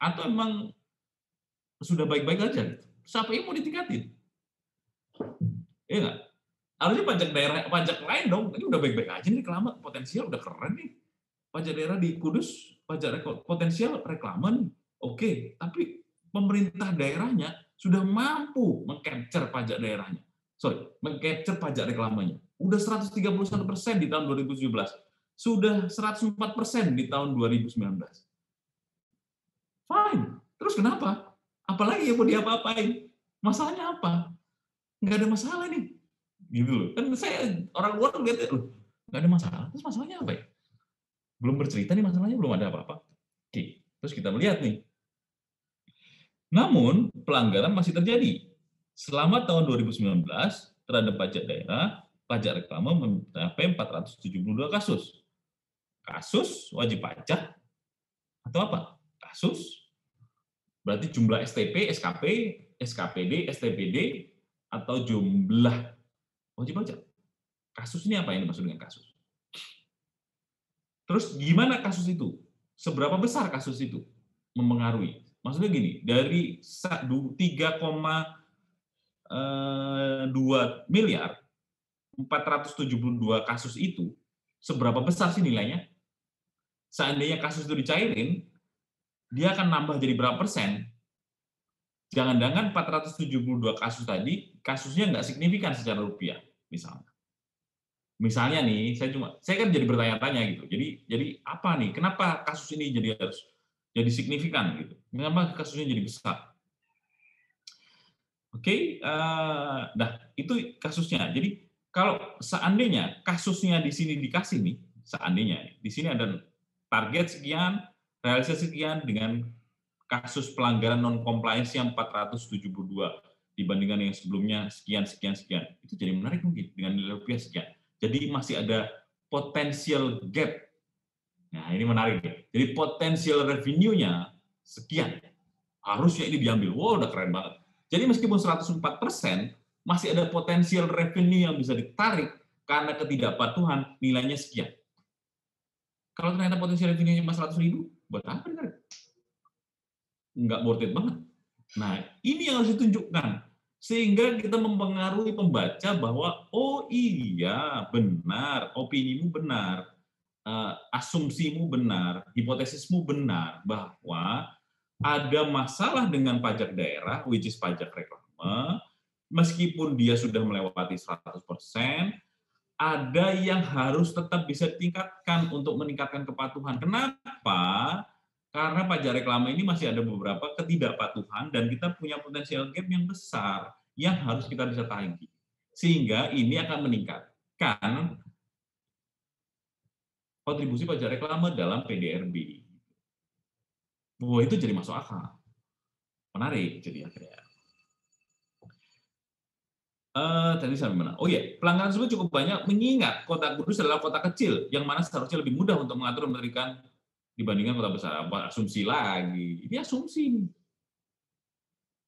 atau emang sudah baik-baik aja gitu. Siapa yang mau ditingkatin? Iya nggak? Harusnya pajak daerah, pajak lain dong. Ini udah baik-baik aja nih, reklame potensial udah keren nih. Pajak daerah di Kudus, pajak potensial reklame nih. Oke, tapi pemerintah daerahnya sudah mampu meng-capture pajak daerahnya. Meng-capture pajak reklamenya. Udah 131% di tahun 2017. Sudah 104% di tahun 2019. Fine. Terus kenapa? Apalagi yang mau diapa-apain? Masalahnya apa? Nggak ada masalah nih. Gitu loh. Kan saya orang luar lihat loh, nggak ada masalah. Terus masalahnya apa ya? Belum bercerita nih masalahnya, belum ada apa-apa. Oke. Terus kita melihat nih. Namun, pelanggaran masih terjadi. Selama tahun 2019, terhadap pajak daerah, pajak reklame mencapai 472 kasus. Kasus wajib pajak Atau apa? Kasus, berarti jumlah STP, SKP, SKPD, STPD, atau jumlah wajib pajak. Kasus ini apa yang dimaksud dengan kasus? Terus gimana kasus itu? Seberapa besar kasus itu mempengaruhi? Maksudnya gini, dari 3,2 miliar 472 kasus itu, seberapa besar sih nilainya? Seandainya kasus itu dicairin, dia akan nambah jadi berapa persen? Jangan-jangan 472 kasus tadi, kasusnya nggak signifikan secara rupiah, misalnya. Misalnya nih, saya kan jadi bertanya-tanya gitu. Jadi apa nih? Kenapa kasus ini harus jadi signifikan gitu? Kenapa kasusnya jadi besar? Oke, nah itu kasusnya. Jadi kalau seandainya kasusnya di sini dikasih nih, seandainya di sini ada target sekian, realisasi sekian dengan kasus pelanggaran non compliance yang 472 dibandingkan yang sebelumnya sekian. Itu jadi menarik mungkin dengan nilai rupiah sekian. Jadi masih ada potential gap. Nah, ini menarik. Jadi potensial revenue-nya sekian. Harusnya ini diambil. Wow, udah keren banget. Jadi meskipun 104%, masih ada potensial revenue yang bisa ditarik karena ketidakpatuhan nilainya sekian. Kalau ternyata potensial revenue-nya cuma 100.000, buat apa ditarik? Nggak worth it banget. Nah, ini yang harus ditunjukkan. Sehingga kita mempengaruhi pembaca bahwa, oh iya, benar, opinimu benar, asumsimu benar, hipotesismu benar, bahwa ada masalah dengan pajak daerah, which is pajak reklame, meskipun dia sudah melewati 100%, ada yang harus tetap bisa ditingkatkan untuk meningkatkan kepatuhan. Kenapa? Karena pajak reklame ini masih ada beberapa ketidakpatuhan dan kita punya potensial gap yang besar yang harus kita bisa tagih. Sehingga ini akan meningkatkan kontribusi pajak reklame dalam PDRB. Wah, itu jadi masuk akal. Menarik jadi akhirnya. Tadi sampai mana? Oh iya, pelanggaran tersebut cukup banyak mengingat kota Kudus adalah kota kecil yang mana seharusnya lebih mudah untuk mengatur dan memberikan dibandingkan kota besar. Apa asumsi lagi? Ini asumsi.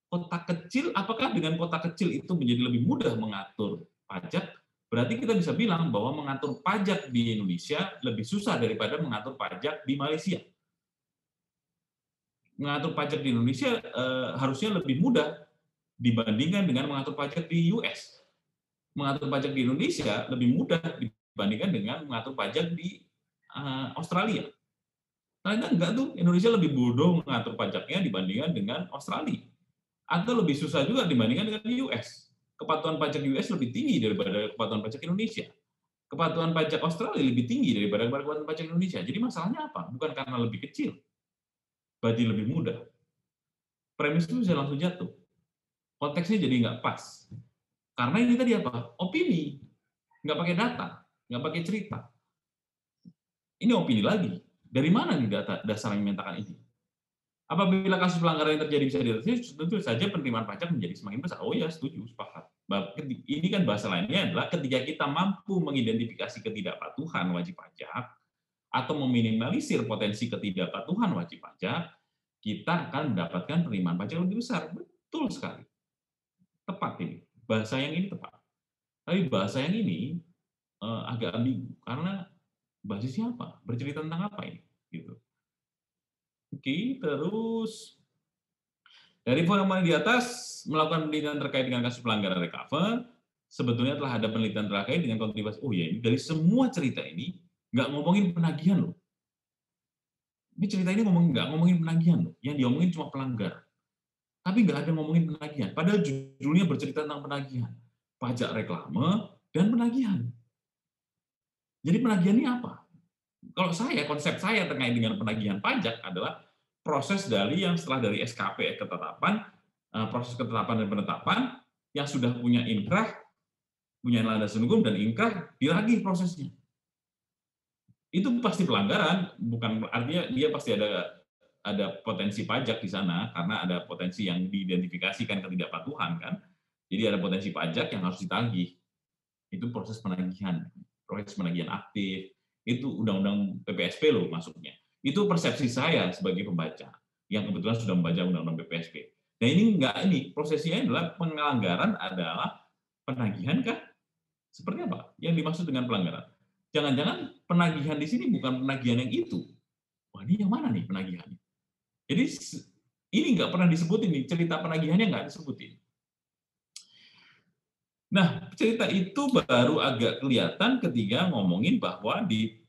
Kota kecil, apakah dengan kota kecil itu menjadi lebih mudah mengatur pajak? Berarti kita bisa bilang bahwa mengatur pajak di Indonesia lebih susah daripada mengatur pajak di Malaysia. Mengatur pajak di Indonesia harusnya lebih mudah dibandingkan dengan mengatur pajak di US. Mengatur pajak di Indonesia lebih mudah dibandingkan dengan mengatur pajak di Australia. Ternyata enggak tuh, Indonesia lebih bodoh mengatur pajaknya dibandingkan dengan Australia. Atau lebih susah juga dibandingkan dengan US. Kepatuhan pajak US lebih tinggi daripada kepatuhan pajak Indonesia. Kepatuhan pajak Australia lebih tinggi daripada kepatuhan pajak Indonesia. Jadi masalahnya apa? Bukan karena lebih kecil, berarti lebih mudah. Premis itu bisa langsung jatuh. Konteksnya jadi nggak pas. Karena ini tadi apa? Opini. Nggak pakai data, nggak pakai cerita. Ini opini lagi. Dari mana nih dasar yang menyatakan ini? Apabila kasus pelanggaran yang terjadi bisa dideteksi, tentu saja penerimaan pajak menjadi semakin besar. Oh ya, setuju, sepakat. Ini kan bahasa lainnya adalah ketika kita mampu mengidentifikasi ketidakpatuhan wajib pajak atau meminimalisir potensi ketidakpatuhan wajib pajak, kita akan mendapatkan penerimaan pajak lebih besar. Betul sekali. Tepat ini. Bahasa yang ini tepat. Tapi bahasa yang ini agak ambigu karena basisnya apa? Bercerita tentang apa ini? Gitu. Oke, terus dari formulir di atas melakukan penelitian terkait dengan kasus pelanggaran recover, sebetulnya telah ada penelitian terkait dengan kontribusi. Oh ya, ini dari semua cerita ini nggak ngomongin penagihan loh. Ini cerita ini nggak ngomongin penagihan loh. Yang diomongin cuma pelanggar. Tapi nggak ada ngomongin penagihan. Padahal judulnya bercerita tentang penagihan. Pajak reklame dan penagihan. Jadi penagihan ini apa? Kalau konsep saya terkait dengan penagihan pajak adalah proses yang setelah dari SKP ketetapan, proses ketetapan dan penetapan yang sudah punya inkrah, punya landasan hukum dan inkrah, dilagih prosesnya. Itu pasti pelanggaran, bukan artinya dia pasti ada potensi pajak di sana karena ada potensi yang diidentifikasikan ketidakpatuhan kan. Jadi ada potensi pajak yang harus ditagih. Itu proses penagihan aktif. Itu undang-undang PPSP loh masuknya. Itu persepsi saya sebagai pembaca yang kebetulan sudah membaca Undang-Undang BPSP. Nah ini prosesnya adalah pelanggaran adalah penagihan kah? Seperti apa? Yang dimaksud dengan pelanggaran? Jangan-jangan penagihan di sini bukan penagihan yang itu. Wah, ini yang mana nih penagihannya? Jadi ini nggak pernah disebutin nih, cerita penagihannya nggak disebutin. Nah, cerita itu baru agak kelihatan ketika ngomongin bahwa di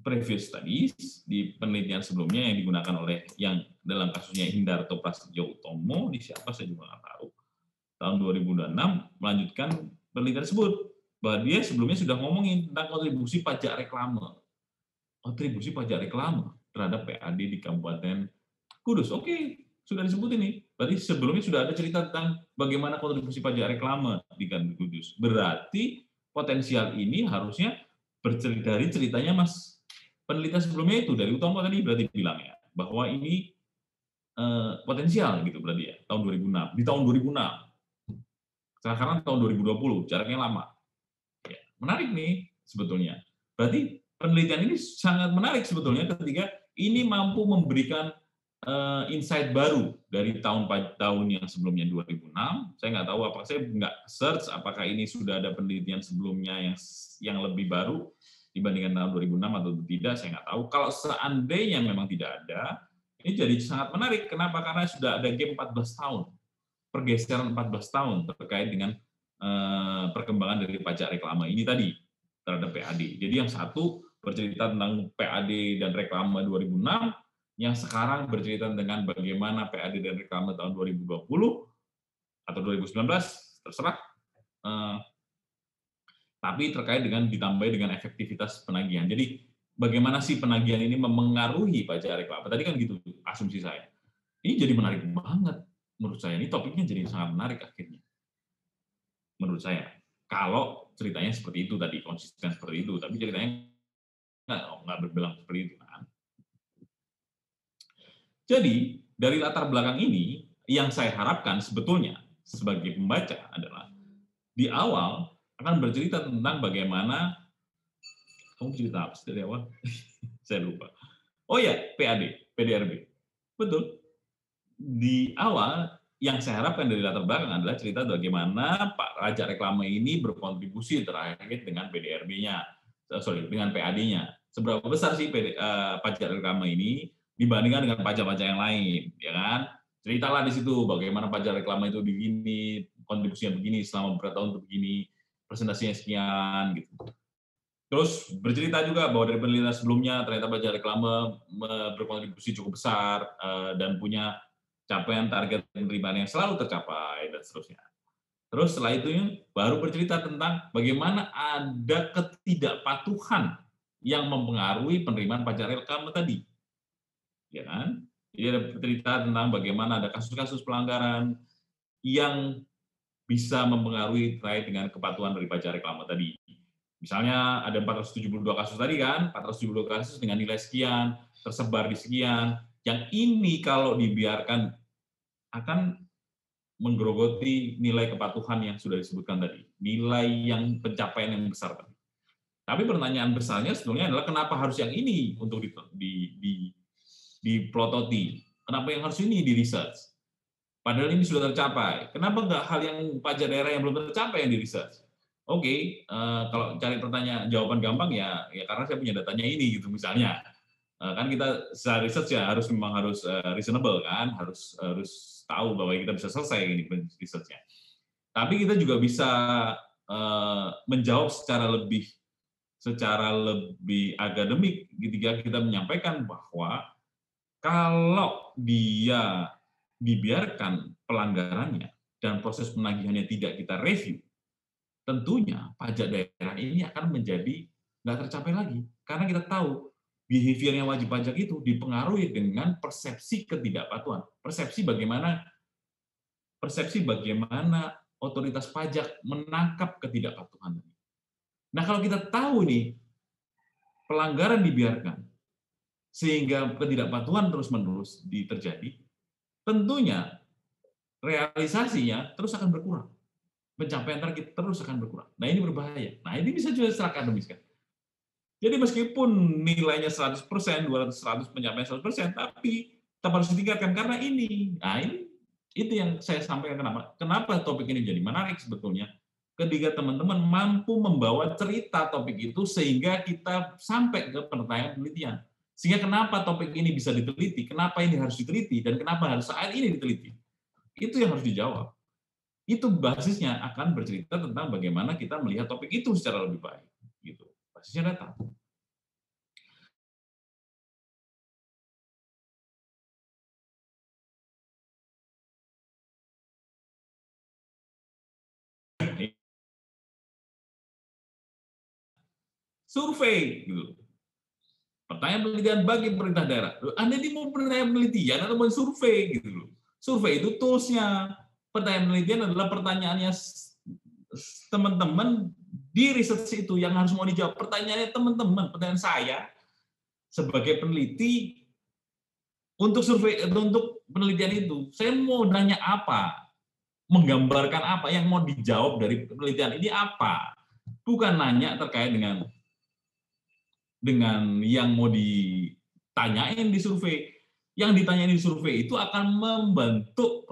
previous studies, di penelitian sebelumnya yang digunakan oleh yang dalam kasusnya Hindarto Prasetyo Utomo, di siapa saya juga nggak tahu, tahun 2006 melanjutkan penelitian tersebut, bahwa dia sebelumnya sudah ngomongin tentang kontribusi pajak reklame. Kontribusi pajak reklame terhadap PAD di Kabupaten Kudus. Oke, sudah disebut ini. Berarti sebelumnya sudah ada cerita tentang bagaimana kontribusi pajak reklame di Kabupaten Kudus. Berarti potensial ini harusnya dari ceritanya Mas penelitian sebelumnya itu dari Utomo tadi berarti bilangnya bahwa ini potensial gitu berarti ya tahun 2006 di tahun 2006 sekarang tahun 2020 jaraknya lama ya, menarik nih sebetulnya berarti penelitian ini sangat menarik sebetulnya ketika ini mampu memberikan insight baru dari tahun yang sebelumnya 2006 saya nggak tahu apakah saya nggak search apakah ini sudah ada penelitian sebelumnya yang lebih baru dibandingkan tahun 2006 atau tidak, saya nggak tahu. Kalau seandainya memang tidak ada, ini jadi sangat menarik. Kenapa? Karena sudah ada game 14 tahun. Pergeseran 14 tahun terkait dengan perkembangan dari pajak reklame ini tadi terhadap PAD. Jadi yang satu bercerita tentang PAD dan reklame 2006, yang sekarang bercerita dengan bagaimana PAD dan reklame tahun 2020 atau 2019, terserah. Tapi terkait dengan ditambah dengan efektivitas penagihan. Jadi bagaimana sih penagihan ini memengaruhi pajak reklame? Tadi kan gitu asumsi saya. Ini jadi menarik banget menurut saya. Ini topiknya jadi sangat menarik akhirnya. Menurut saya. Kalau ceritanya seperti itu tadi, konsisten seperti itu. Tapi ceritanya nggak berbelang seperti itu. Kan? Jadi dari latar belakang ini, yang saya harapkan sebetulnya sebagai pembaca adalah di awal akan bercerita tentang bagaimana kamu cerita apa dari awal? Saya lupa. Oh ya, PDRB. Betul. Di awal yang saya harapkan dari latar belakang adalah cerita bagaimana Pak Raja Reklame ini berkontribusi terkait dengan PDRB-nya, dengan PAD-nya. Seberapa besar sih pajak reklame ini dibandingkan dengan pajak-pajak yang lain, ya kan? Ceritalah di situ bagaimana pajak reklame itu begini, kontribusinya begini selama beberapa tahun itu begini. Presentasinya sekian gitu. Terus bercerita juga bahwa dari penelitian sebelumnya ternyata pajak reklame berkontribusi cukup besar dan punya capaian target penerimaan yang selalu tercapai dan seterusnya. Terus setelah itu baru bercerita tentang bagaimana ada ketidakpatuhan yang mempengaruhi penerimaan pajak reklame tadi. Ya kan? Jadi ada cerita tentang bagaimana ada kasus-kasus pelanggaran yang bisa mempengaruhi terkait dengan kepatuhan dari pajak reklame tadi. Misalnya ada 472 kasus tadi kan, 472 kasus dengan nilai sekian, tersebar di sekian. Yang ini kalau dibiarkan akan menggerogoti nilai kepatuhan yang sudah disebutkan tadi. Nilai yang pencapaian yang besar tadi. Tapi pertanyaan besarnya sebetulnya adalah kenapa harus yang ini untuk diplototi? Kenapa yang harus ini di research? Padahal ini sudah tercapai. Kenapa nggak hal yang pajak daerah yang belum tercapai yang di research? Oke, kalau cari jawaban gampang ya karena saya punya datanya ini gitu misalnya. Kan kita secara research ya memang harus reasonable kan, harus tahu bahwa kita bisa selesai ini research-nya. Tapi kita juga bisa menjawab secara lebih akademik ketika kita menyampaikan bahwa kalau dia dibiarkan pelanggarannya dan proses penagihannya tidak kita review, tentunya pajak daerah ini akan menjadi nggak tercapai lagi. Karena kita tahu behaviornya wajib pajak itu dipengaruhi dengan persepsi ketidakpatuhan. Persepsi bagaimana otoritas pajak menangkap ketidakpatuhan. Nah kalau kita tahu nih pelanggaran dibiarkan sehingga ketidakpatuhan terus-menerus terjadi, tentunya realisasinya terus akan berkurang. Pencapaian target terus akan berkurang. Nah ini berbahaya. Nah ini bisa juga secara akademis kan. Jadi meskipun nilainya 100%, 100 pencapaian 100%, tapi tetap harus ditingkatkan karena ini. Nah, ini itu yang saya sampaikan kenapa topik ini jadi menarik sebetulnya. Ketika teman-teman mampu membawa cerita topik itu sehingga kita sampai ke pertanyaan penelitian. Sehingga kenapa topik ini bisa diteliti, kenapa ini harus diteliti, dan kenapa harus saat ini diteliti. Itu yang harus dijawab. Itu basisnya akan bercerita tentang bagaimana kita melihat topik itu secara lebih baik. Gitu. Basisnya data. Survei, gitu. Pertanyaan penelitian bagi pemerintah daerah. Anda ini mau pertanyaan penelitian atau mau survei, gitu loh. Survei itu toolsnya. Pertanyaan penelitian adalah pertanyaannya teman-teman di riset itu yang harus mau dijawab. Pertanyaannya teman-teman, pertanyaan saya sebagai peneliti untuk survei, untuk penelitian itu, saya mau nanya apa, menggambarkan apa, yang mau dijawab dari penelitian ini apa. Bukan nanya terkait dengan yang mau ditanyain di survei. Yang ditanyain di survei itu akan membantu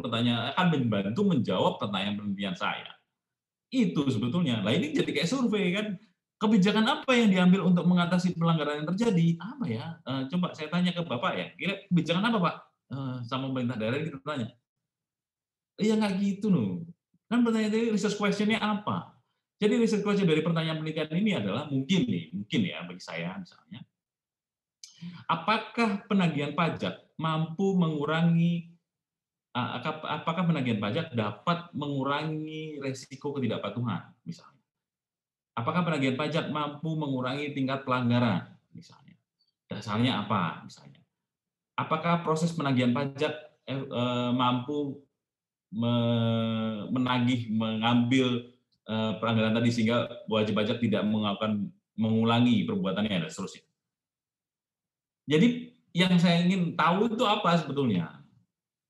menjawab pertanyaan penelitian saya. Itu sebetulnya. Nah, ini jadi kayak survei kan. Kebijakan apa yang diambil untuk mengatasi pelanggaran yang terjadi? Apa ya? Coba saya tanya ke Bapak ya. Kira kebijakan apa, Pak? Sama pemerintah daerah kita tanya. Iya nggak gitu loh. Kan pertanyaan tadi research question-nya apa? Jadi research question dari pertanyaan penelitian ini adalah mungkin ya bagi saya misalnya, apakah penagihan pajak mampu mengurangi, apakah penagihan pajak dapat mengurangi resiko ketidakpatuhan misalnya? Apakah penagihan pajak mampu mengurangi tingkat pelanggaran misalnya? Dasarnya apa misalnya? Apakah proses penagihan pajak mampu mengambil pelanggaran tadi sehingga wajib pajak tidak mengulangi perbuatannya dan seterusnya. Jadi yang saya ingin tahu itu apa sebetulnya?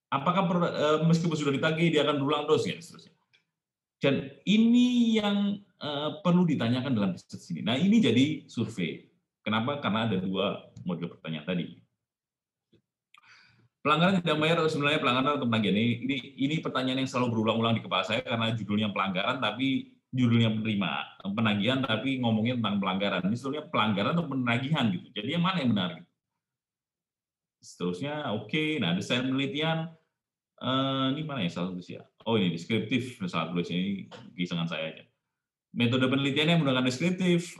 Apakah meskipun sudah ditagih dia akan berulang terus ya seterusnya. Dan ini yang perlu ditanyakan dalam riset ini. Nah, ini jadi survei. Kenapa? Karena ada dua model pertanyaan tadi. Pelanggaran tidak membayar atau sebenarnya pelanggaran atau penagihan? Ini pertanyaan yang selalu berulang-ulang di kepala saya karena judulnya pelanggaran tapi judulnya penagihan tapi ngomongin tentang pelanggaran. Ini sebetulnya pelanggaran atau penagihan gitu. Jadi yang mana yang benar gitu. Seterusnya oke. Nah, desain penelitian ini mana ya salah tulis ya? Oh, ini deskriptif salah tulis ini kisangan saya aja. Metode penelitiannya menggunakan deskriptif,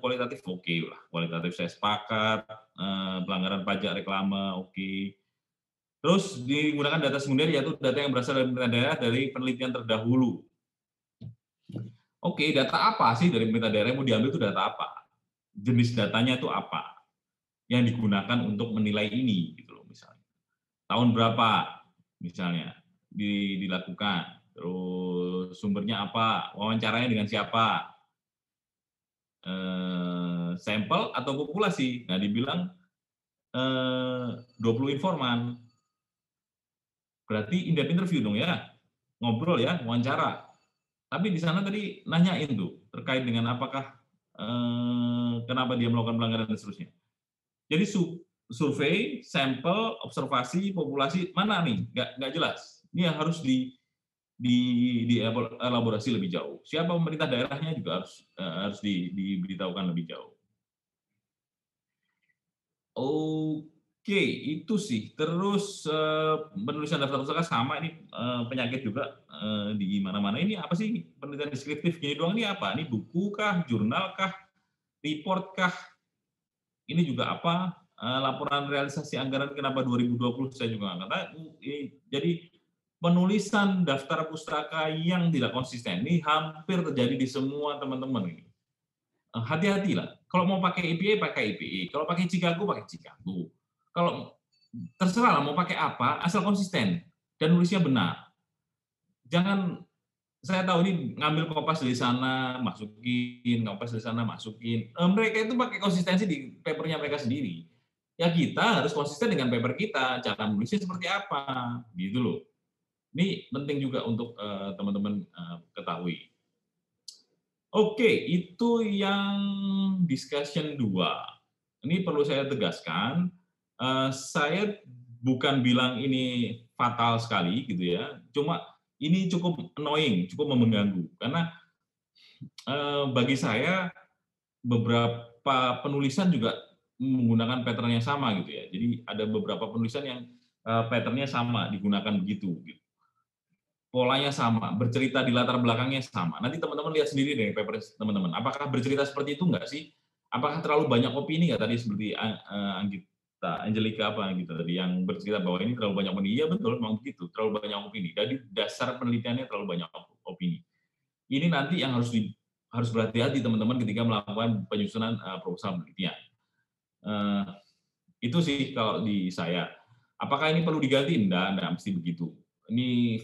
kualitatif oke lah. Kualitatif saya sepakat, pelanggaran pajak reklame oke. Terus digunakan data sekunder yaitu data yang berasal dari pemerintah daerah dari penelitian terdahulu. Oke, data apa sih dari pemerintah daerah yang mau diambil itu data apa? Jenis datanya itu apa? Yang digunakan untuk menilai ini gitu loh misalnya. Tahun berapa misalnya dilakukan? Terus sumbernya apa? Wawancaranya dengan siapa? Sampel atau populasi? Nah, dibilang 20 informan. Berarti in-depth interview dong ya, ngobrol ya, wawancara. Tapi di sana tadi nanyain tuh terkait dengan apakah kenapa dia melakukan pelanggaran dan seterusnya. Jadi survei, sampel, observasi, populasi mana nih? Nggak jelas. Ini yang harus dielaborasi lebih jauh. Siapa pemerintah daerahnya juga harus diberitahukan lebih jauh. Oke, itu sih. Terus penulisan daftar usaha sama ini penyakit juga di mana-mana. Ini apa sih penelitian deskriptif gini doang? Ini apa? Ini buku kah, jurnal kah, report kah? Ini juga apa? Laporan realisasi anggaran kenapa 2020 saya juga nggak tahu. Jadi penulisan daftar pustaka yang tidak konsisten ini hampir terjadi di semua teman-teman. Hati-hatilah. Kalau mau pakai IPA, pakai IPA. Kalau pakai Chicago, pakai Chicago. Kalau terserah lah mau pakai apa, asal konsisten dan nulisnya benar. Jangan, saya tahu ini ngambil kopas dari sana, masukin, kopas dari sana, masukin. Mereka itu pakai konsistensi di papernya mereka sendiri. Ya kita harus konsisten dengan paper kita, cara menulisnya seperti apa, gitu loh. Ini penting juga untuk teman-teman ketahui. Oke, itu yang discussion 2. Ini perlu saya tegaskan, saya bukan bilang ini fatal sekali gitu ya, cuma ini cukup annoying, cukup mengganggu. Karena bagi saya beberapa penulisan juga menggunakan pattern yang sama gitu ya. Jadi ada beberapa penulisan yang pattern-nya sama digunakan begitu gitu. Polanya sama, bercerita di latar belakangnya sama. Nanti teman-teman lihat sendiri deh paper teman-teman. Apakah bercerita seperti itu enggak sih? Apakah terlalu banyak opini nggak tadi seperti Anggita, Angelica apa gitu tadi yang bercerita bahwa ini terlalu banyak opini. Iya betul, memang begitu, terlalu banyak opini. Jadi dasar penelitiannya terlalu banyak opini. Ini nanti yang harus berhati-hati teman-teman ketika melakukan penyusunan proposal penelitian. Itu sih kalau di saya. Apakah ini perlu diganti? Enggak mesti begitu. Ini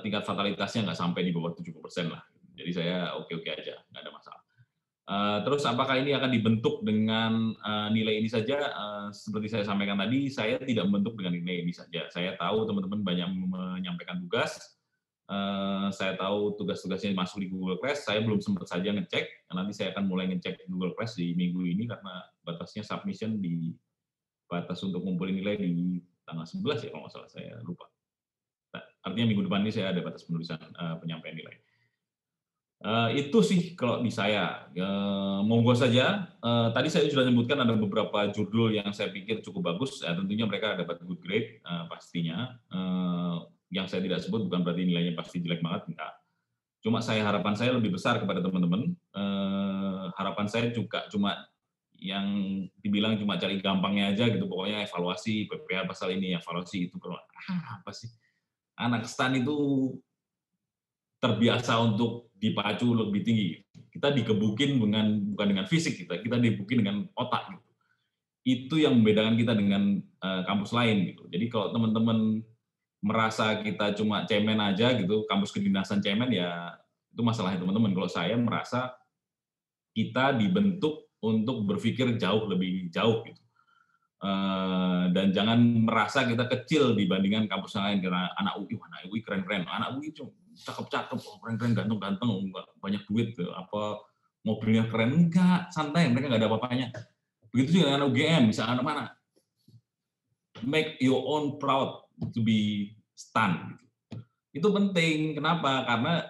tingkat fatalitasnya nggak sampai di bawah 70% lah. Jadi saya oke-oke aja, nggak ada masalah. Terus apakah ini akan dibentuk dengan nilai ini saja? Seperti saya sampaikan tadi, saya tidak membentuk dengan nilai ini saja. Saya tahu teman-teman banyak menyampaikan tugas. Saya tahu tugas-tugasnya masuk di Google Class. Saya belum sempat saja ngecek. Nanti saya akan mulai ngecek Google Class di minggu ini karena batasnya submission di batas untuk ngumpulin nilai di tanggal 11 ya kalau nggak salah, saya lupa. Artinya minggu depan ini saya ada batas penulisan penyampaian nilai. Itu sih kalau di saya. Monggo saja. Tadi saya sudah sebutkan ada beberapa judul yang saya pikir cukup bagus. Tentunya mereka dapat good grade pastinya. Yang saya tidak sebut bukan berarti nilainya pasti jelek banget, enggak. Cuma harapan saya lebih besar kepada teman-teman. Harapan saya juga cuma yang dibilang cuma cari gampangnya aja gitu. Pokoknya evaluasi PPH pasal ini, evaluasi itu. Apa sih? Anak STAN itu terbiasa untuk dipacu lebih tinggi. Kita dikebukin bukan dengan fisik kita digebukin dengan otak gitu. Itu yang membedakan kita dengan kampus lain gitu. Jadi kalau teman-teman merasa kita cuma cemen aja gitu, kampus kedinasan cemen ya itu masalahnya teman-teman. Kalau saya merasa kita dibentuk untuk berpikir jauh lebih jauh gitu. Dan jangan merasa kita kecil dibandingkan kampus lain karena anak UI keren-keren, anak UI cakep-cakep, keren-keren, ganteng-ganteng, banyak duit, apa mobilnya keren, enggak, santai, mereka nggak ada apa-apanya. Begitu juga dengan UGM, misalnya anak mana, make your own proud to be STAN. Itu penting, kenapa? Karena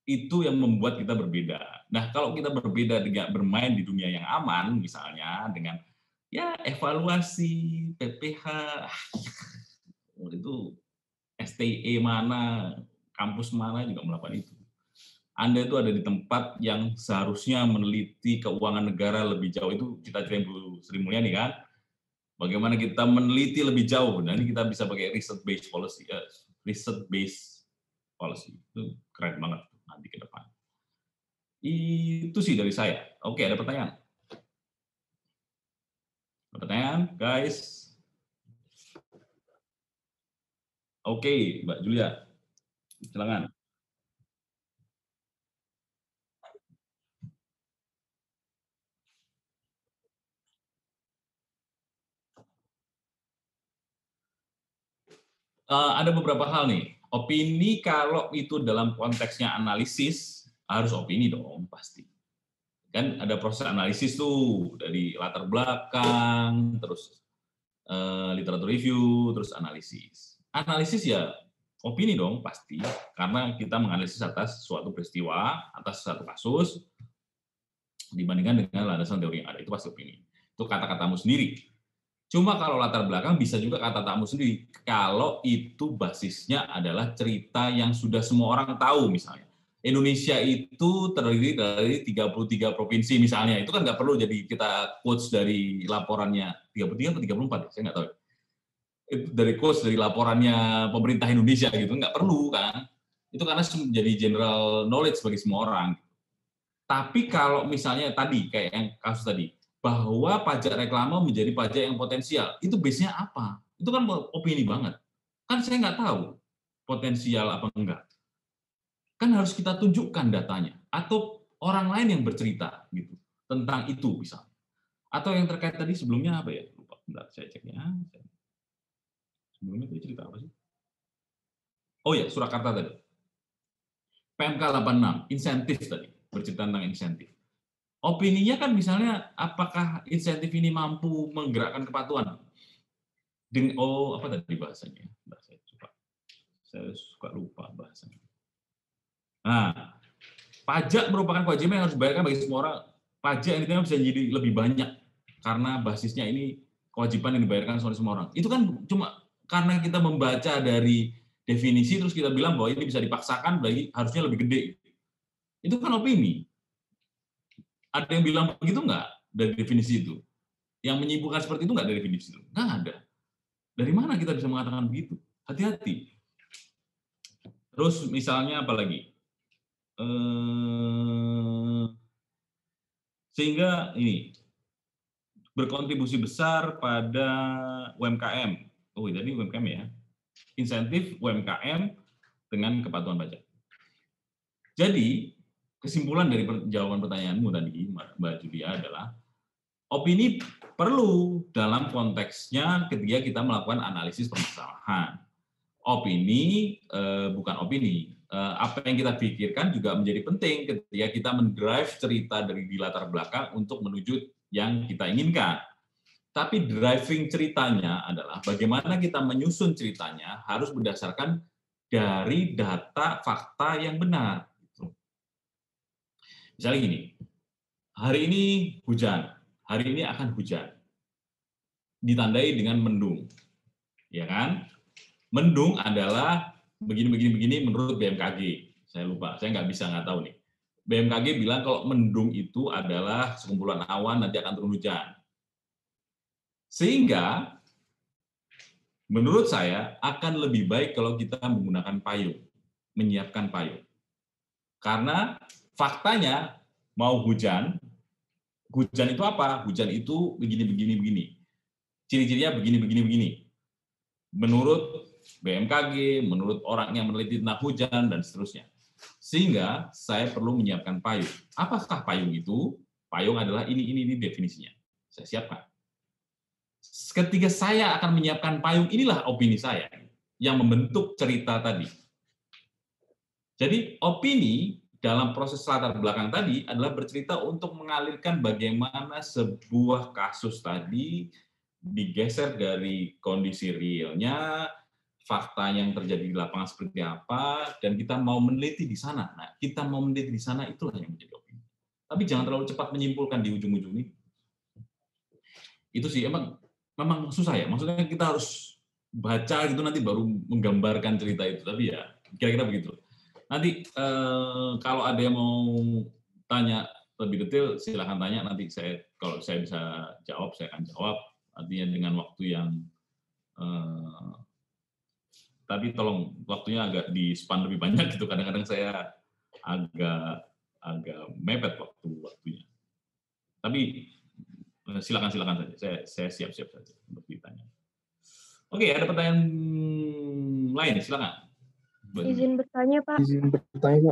itu yang membuat kita berbeda. Nah, kalau kita berbeda dengan bermain di dunia yang aman, misalnya dengan ya evaluasi PPH itu STE mana, kampus mana juga melakukan itu. Anda itu ada di tempat yang seharusnya meneliti keuangan negara lebih jauh, itu cita-cita Bu Sri Mulyani kan. Bagaimana kita meneliti lebih jauh, dan ini kita bisa pakai research based policy, itu keren banget nanti ke depan. Itu sih dari saya. Oke, ada pertanyaan? Pertanyaan, guys? Oke, Mbak Julia, silakan. Ada beberapa hal nih. Opini kalau itu dalam konteksnya analisis, harus opini dong, pasti. Kan ada proses analisis tuh, dari latar belakang, terus literatur review, terus analisis. Analisis ya opini dong, pasti. Karena kita menganalisis atas suatu peristiwa, atas suatu kasus, dibandingkan dengan landasan teori yang ada. Itu pasti opini. Itu kata-katamu sendiri. Cuma kalau latar belakang bisa juga kata-katamu sendiri. Kalau itu basisnya adalah cerita yang sudah semua orang tahu misalnya. Indonesia itu terdiri dari 33 provinsi misalnya. Itu kan nggak perlu jadi kita quotes dari laporannya 33 atau 34 ya, saya nggak tahu. Itu dari quotes dari laporannya pemerintah Indonesia gitu, nggak perlu kan. Itu karena jadi general knowledge bagi semua orang. Tapi kalau misalnya tadi kayak yang kasus tadi, bahwa pajak reklame menjadi pajak yang potensial, itu base-nya apa? Itu kan opini banget. Kan saya nggak tahu potensial apa enggak. Kan harus kita tunjukkan datanya. Atau orang lain yang bercerita gitu tentang itu misalnya. Atau yang terkait tadi sebelumnya apa ya? Lupa, bentar, saya ceknya. Sebelumnya itu cerita apa sih? Oh ya, Surakarta tadi. PMK 86, insentif tadi. bercerita tentang insentif. Opininya kan misalnya apakah insentif ini mampu menggerakkan kepatuhan? Apa tadi bahasanya? Saya suka lupa bahasanya. Nah, pajak merupakan kewajiban yang harus dibayarkan bagi semua orang. Pajak ini bisa jadi lebih banyak karena basisnya ini kewajiban yang dibayarkan oleh semua orang. Itu kan cuma karena kita membaca dari definisi terus kita bilang bahwa ini bisa dipaksakan, berarti harusnya lebih gede. Itu kan opini. Ada yang bilang begitu nggak dari definisi itu? Yang menyimpulkan seperti itu nggak dari definisi itu? Nggak ada. Dari mana kita bisa mengatakan begitu? Hati-hati. Terus misalnya apa lagi? Sehingga ini berkontribusi besar pada UMKM. Oh, tadi UMKM ya. Insentif UMKM dengan kepatuhan pajak. Jadi, kesimpulan dari jawaban pertanyaanmu tadi, Mbak Julia, adalah opini perlu dalam konteksnya ketika kita melakukan analisis permasalahan. Opini bukan opini. Apa yang kita pikirkan juga menjadi penting ketika kita mendrive cerita dari di latar belakang untuk menuju yang kita inginkan. Tapi driving ceritanya adalah bagaimana kita menyusun ceritanya harus berdasarkan dari data fakta yang benar. Misalnya gini, hari ini hujan, hari ini akan hujan, ditandai dengan mendung, ya kan? Mendung adalah begini menurut BMKG. Saya lupa, saya nggak tahu nih. BMKG bilang kalau mendung itu adalah sekumpulan awan nanti akan turun hujan. Sehingga menurut saya akan lebih baik kalau kita menggunakan payung, menyiapkan payung. Karena faktanya mau hujan itu apa? Hujan itu begini. Ciri-cirinya begini. Menurut BMKG, menurut orang yang meneliti tentang hujan, dan seterusnya. Sehingga saya perlu menyiapkan payung. Apakah payung itu? Payung adalah ini definisinya. Saya siapkan. Ketika saya akan menyiapkan payung, inilah opini saya yang membentuk cerita tadi. Jadi opini dalam proses latar belakang tadi adalah bercerita untuk mengalirkan bagaimana sebuah kasus tadi digeser dari kondisi realnya, fakta yang terjadi di lapangan seperti apa, dan kita mau meneliti di sana. Nah, kita mau meneliti di sana, itulah yang menjadi opini. Tapi jangan terlalu cepat menyimpulkan di ujung-ujung ini. Itu sih, memang susah ya. Maksudnya kita harus baca gitu nanti baru menggambarkan cerita itu. Tapi ya, kira-kira begitu. Nanti kalau ada yang mau tanya lebih detail, silahkan tanya. Nanti kalau saya bisa jawab, saya akan jawab. Artinya dengan waktu yang tapi tolong waktunya agak di-span lebih banyak gitu. Kadang-kadang saya agak mepet waktunya. Tapi silakan saja. Saya siap-siap saja untuk ditanya. Oke, ada pertanyaan lain, silakan. Izin bertanya, Pak.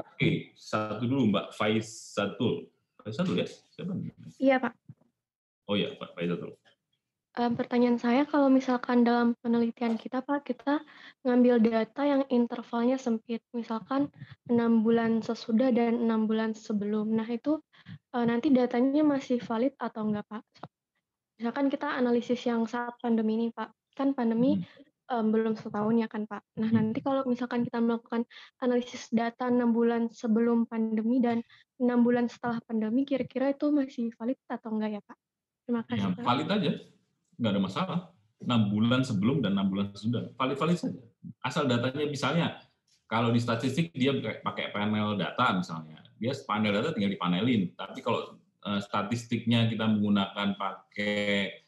Oke, satu dulu Mbak Faizatul. Faizatul ya? Siapa? Iya, Pak. Oh iya, Pak Faizatul. Pertanyaan saya, kalau misalkan dalam penelitian kita, Pak, kita ngambil data yang intervalnya sempit, misalkan 6 bulan sesudah dan 6 bulan sebelum. Nah, itu nanti datanya masih valid atau enggak, Pak? Misalkan kita analisis yang saat pandemi ini, Pak. Kan pandemi belum setahun ya kan, Pak. Nah, nanti kalau misalkan kita melakukan analisis data 6 bulan sebelum pandemi dan 6 bulan setelah pandemi, kira-kira itu masih valid atau enggak ya, Pak? Terima kasih, Ya, Pak. valid aja. Nggak ada masalah. 6 bulan sebelum dan 6 bulan sesudah. Valid saja. Asal datanya misalnya, kalau di statistik dia pakai panel data misalnya. Dia panel data tinggal dipanelin. Tapi kalau statistiknya kita menggunakan pakai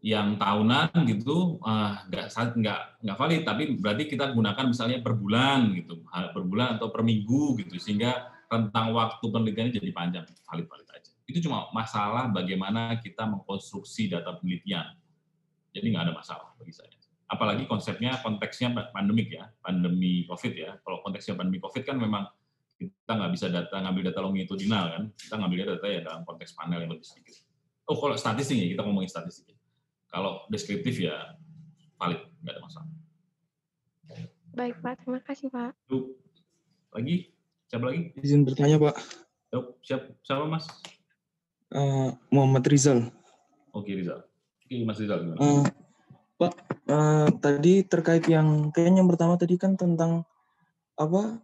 yang tahunan gitu nggak valid, tapi berarti kita gunakan misalnya per bulan gitu, per bulan atau per minggu gitu, sehingga rentang waktu penelitiannya jadi panjang, valid aja. Itu cuma masalah bagaimana kita mengkonstruksi data penelitian. Jadi nggak ada masalah bagi saya. Apalagi konteksnya pandemik ya, pandemi COVID ya. Kalau konteksnya pandemi COVID kan memang kita nggak bisa ngambil data longitudinal kan, kita ngambil data ya dalam konteks panel yang lebih sedikit. Oh, kalau statistik ya, kita ngomongin statistik ya. Kalau deskriptif ya valid, nggak ada masalah. Baik, Pak. Terima kasih, Pak. Lagi? Siapa lagi? Izin bertanya, Pak. Siapa Mas? Muhammad Rizal. Oke, Rizal. Oke, Mas Rizal gimana? Pak, tadi terkait kayaknya yang pertama tadi kan tentang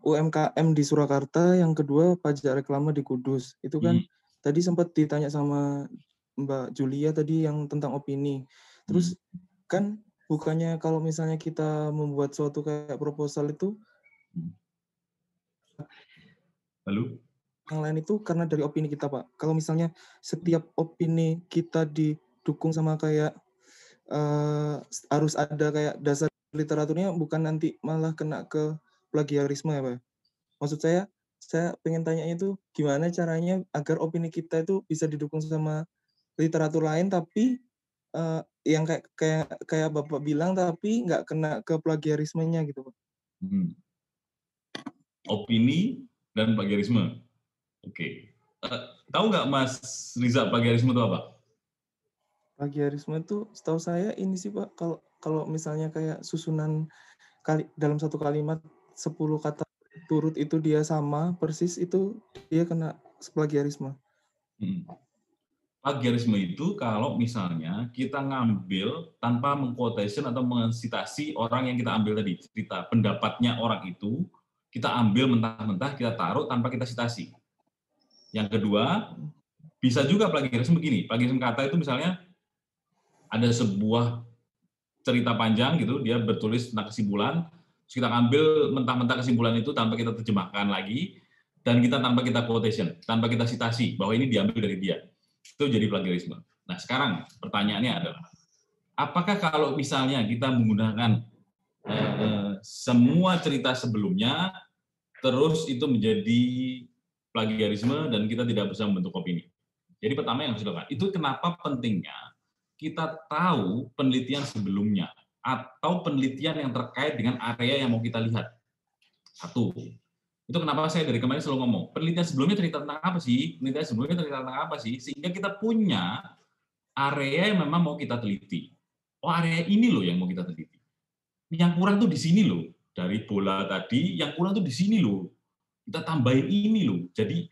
UMKM di Surakarta, yang kedua pajak reklame di Kudus. Itu kan tadi sempat ditanya sama Mbak Julia tadi yang tentang opini. Terus kan bukannya kalau misalnya kita membuat suatu kayak proposal itu, lalu yang lain itu karena dari opini kita, Pak. Kalau misalnya setiap opini kita didukung sama kayak harus ada kayak dasar literaturnya, bukan nanti malah kena ke plagiarisme ya, Pak? Maksud saya pengen tanyanya itu gimana caranya agar opini kita itu bisa didukung sama literatur lain, tapi yang kayak Bapak bilang, tapi nggak kena ke plagiarismenya gitu, Pak. Opini dan plagiarisme. Oke. Tahu nggak Mas Riza plagiarisme itu apa? Plagiarisme itu setahu saya ini sih, Pak, kalau misalnya kayak susunan dalam satu kalimat 10 kata turut itu dia sama persis, itu dia kena plagiarisme. Plagiarisme itu kalau misalnya kita ngambil tanpa mengquotation atau mensitasi orang yang kita ambil tadi, cerita pendapatnya orang itu kita ambil mentah-mentah, kita taruh tanpa kita sitasi. Yang kedua, bisa juga plagiarisme begini. Plagiarisme kata itu misalnya ada sebuah cerita panjang gitu, dia bertulis tentang kesimpulan, terus kita ambil mentah-mentah kesimpulan itu tanpa kita terjemahkan lagi, dan kita tanpa kita quotation, tanpa kita sitasi bahwa ini diambil dari dia. Itu jadi plagiarisme. Nah, sekarang pertanyaannya adalah, apakah kalau misalnya kita menggunakan semua cerita sebelumnya, terus itu menjadi plagiarisme dan kita tidak bisa membentuk opini? Jadi pertama yang harus dilakukan, itu kenapa pentingnya kita tahu penelitian sebelumnya atau penelitian yang terkait dengan area yang mau kita lihat. Satu. Itu kenapa saya dari kemarin selalu ngomong, penelitian sebelumnya cerita tentang apa sih? Penelitian sebelumnya cerita tentang apa sih? Sehingga kita punya area yang memang mau kita teliti. Oh, area ini loh yang mau kita teliti. Yang kurang tuh di sini loh. Dari bola tadi, yang kurang tuh di sini loh. Kita tambahin ini loh. Jadi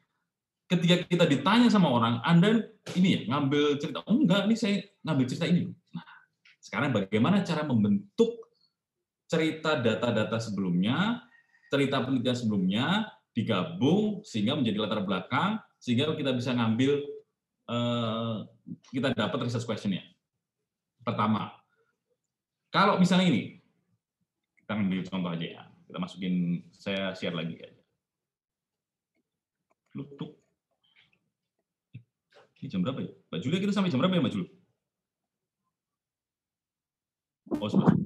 ketika kita ditanya sama orang, Anda ini ya ngambil cerita, oh enggak, ini saya ngambil cerita ini. Nah, sekarang bagaimana cara membentuk cerita data-data sebelumnya, cerita penelitian sebelumnya, digabung sehingga menjadi latar belakang, sehingga kita bisa ngambil, kita dapat research question-nya. Pertama, kalau misalnya ini, kita ambil contoh aja ya, kita masukin, saya share lagi aja. Lutuk. Ini jam berapa ya? Mbak Julia, kita sampai jam berapa ya, Mbak Julia? Oh, 11.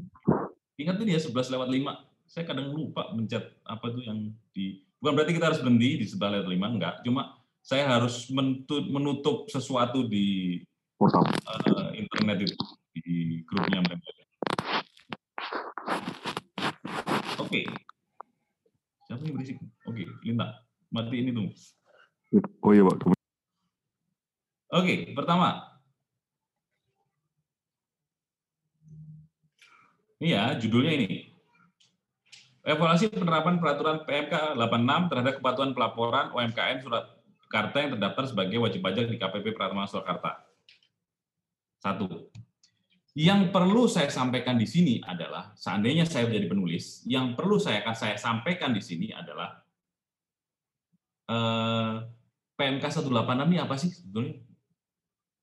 Ingat ini ya, 11:05. Saya kadang lupa mencet apa tuh yang di... Bukan berarti kita harus berhenti di 11:05, enggak. Cuma saya harus menutup sesuatu di internet itu, di grupnya mereka. Oke. Siapa yang berisik? Oke, Linda. Mati ini tuh. Oh iya, Pak. Oke, pertama. Iya, judulnya ini. Evaluasi penerapan peraturan PMK 86 terhadap kepatuhan pelaporan UMKM Surakarta yang terdaftar sebagai wajib pajak di KPP Pratama Surakarta. 1. Yang perlu saya sampaikan di sini adalah, seandainya saya menjadi penulis, yang perlu saya sampaikan di sini adalah PMK 186 ini apa sih sebetulnya?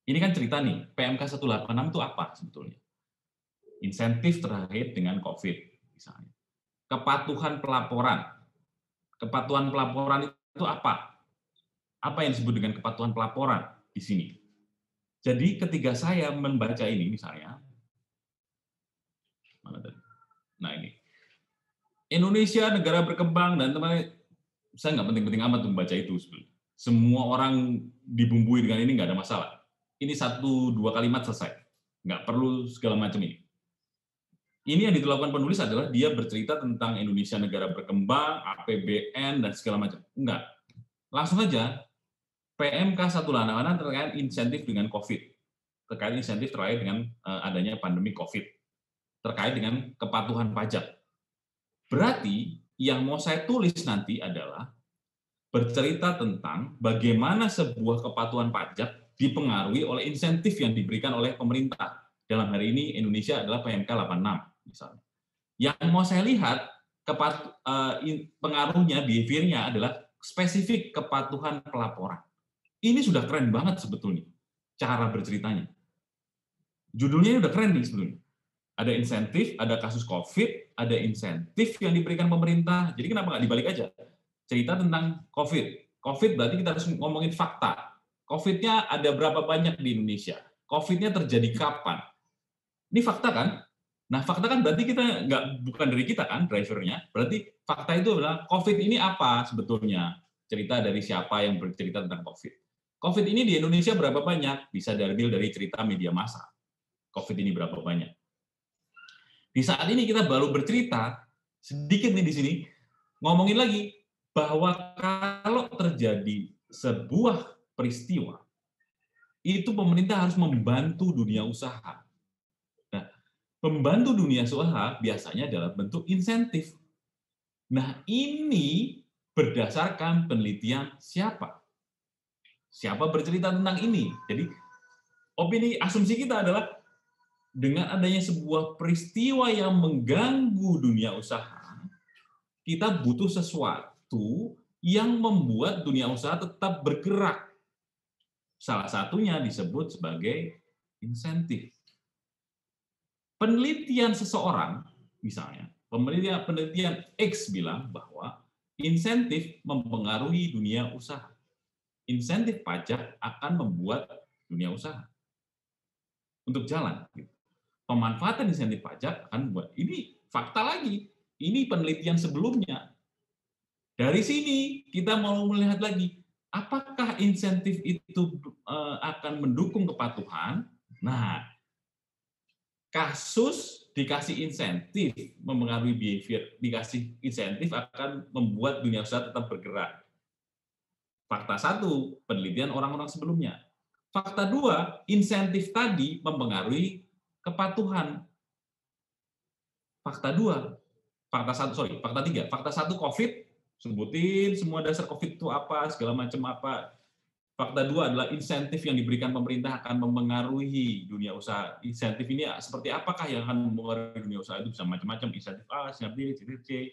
Ini kan cerita nih, PMK 186 itu apa sebetulnya? Insentif terkait dengan COVID, misalnya. Kepatuhan pelaporan. Kepatuhan pelaporan itu apa? Apa yang disebut dengan kepatuhan pelaporan di sini? Jadi ketika saya membaca ini misalnya, mana tadi? Nah ini, Indonesia negara berkembang dan teman-teman, saya nggak penting-penting amat untuk membaca itu. Semua orang dibumbui dengan ini nggak ada masalah. Ini 1-2 kalimat selesai, nggak perlu segala macam ini. Ini yang dilakukan penulis adalah dia bercerita tentang Indonesia negara berkembang, APBN, dan segala macam. Enggak. Langsung aja, PMK 186 terkait insentif dengan COVID. Terkait insentif terkait dengan adanya pandemi COVID. Terkait dengan kepatuhan pajak. Berarti, yang mau saya tulis nanti adalah bercerita tentang bagaimana sebuah kepatuhan pajak dipengaruhi oleh insentif yang diberikan oleh pemerintah. Dalam hari ini Indonesia adalah PMK 86 misalnya. Yang mau saya lihat pengaruhnya, behavior-nya adalah spesifik kepatuhan pelaporan. Ini sudah keren banget sebetulnya cara berceritanya. Judulnya udah keren nih sebetulnya. Ada insentif, ada kasus COVID, ada insentif yang diberikan pemerintah. Jadi kenapa nggak dibalik aja? Cerita tentang COVID. COVID berarti kita harus ngomongin fakta. COVID-nya ada berapa banyak di Indonesia? COVID-nya terjadi kapan? Ini fakta kan? Nah, fakta kan berarti kita bukan dari kita kan drivernya. Berarti fakta itu adalah COVID ini apa sebetulnya? Cerita dari siapa yang bercerita tentang COVID. COVID ini di Indonesia berapa banyak? Bisa diambil dari cerita media massa. COVID ini berapa banyak? Di saat ini kita baru bercerita sedikit nih di sini ngomongin lagi bahwa kalau terjadi sebuah peristiwa itu pemerintah harus membantu dunia usaha. Nah, membantu dunia usaha biasanya dalam bentuk insentif. Nah, ini berdasarkan penelitian siapa? Siapa bercerita tentang ini? Jadi opini asumsi kita adalah dengan adanya sebuah peristiwa yang mengganggu dunia usaha, kita butuh sesuatu yang membuat dunia usaha tetap bergerak. Salah satunya disebut sebagai insentif. Penelitian seseorang, misalnya, penelitian X bilang bahwa insentif mempengaruhi dunia usaha. Insentif pajak akan membuat dunia usaha untuk jalan. Pemanfaatan insentif pajak akan buat ini fakta lagi. Ini penelitian sebelumnya. Dari sini kita mau melihat lagi, apakah insentif itu akan mendukung kepatuhan? Nah, kasus dikasih insentif mempengaruhi behavior, dikasih insentif akan membuat dunia usaha tetap bergerak. Fakta 1, penelitian orang-orang sebelumnya. Fakta 2, insentif tadi mempengaruhi kepatuhan. Fakta 2, fakta 3. Fakta 1 COVID, sebutin semua dasar COVID itu apa, segala macam apa. Fakta 2 adalah insentif yang diberikan pemerintah akan mempengaruhi dunia usaha. Insentif ini seperti apakah yang akan mempengaruhi dunia usaha? Itu bisa macam-macam, insentif A, insentif B, insentif C.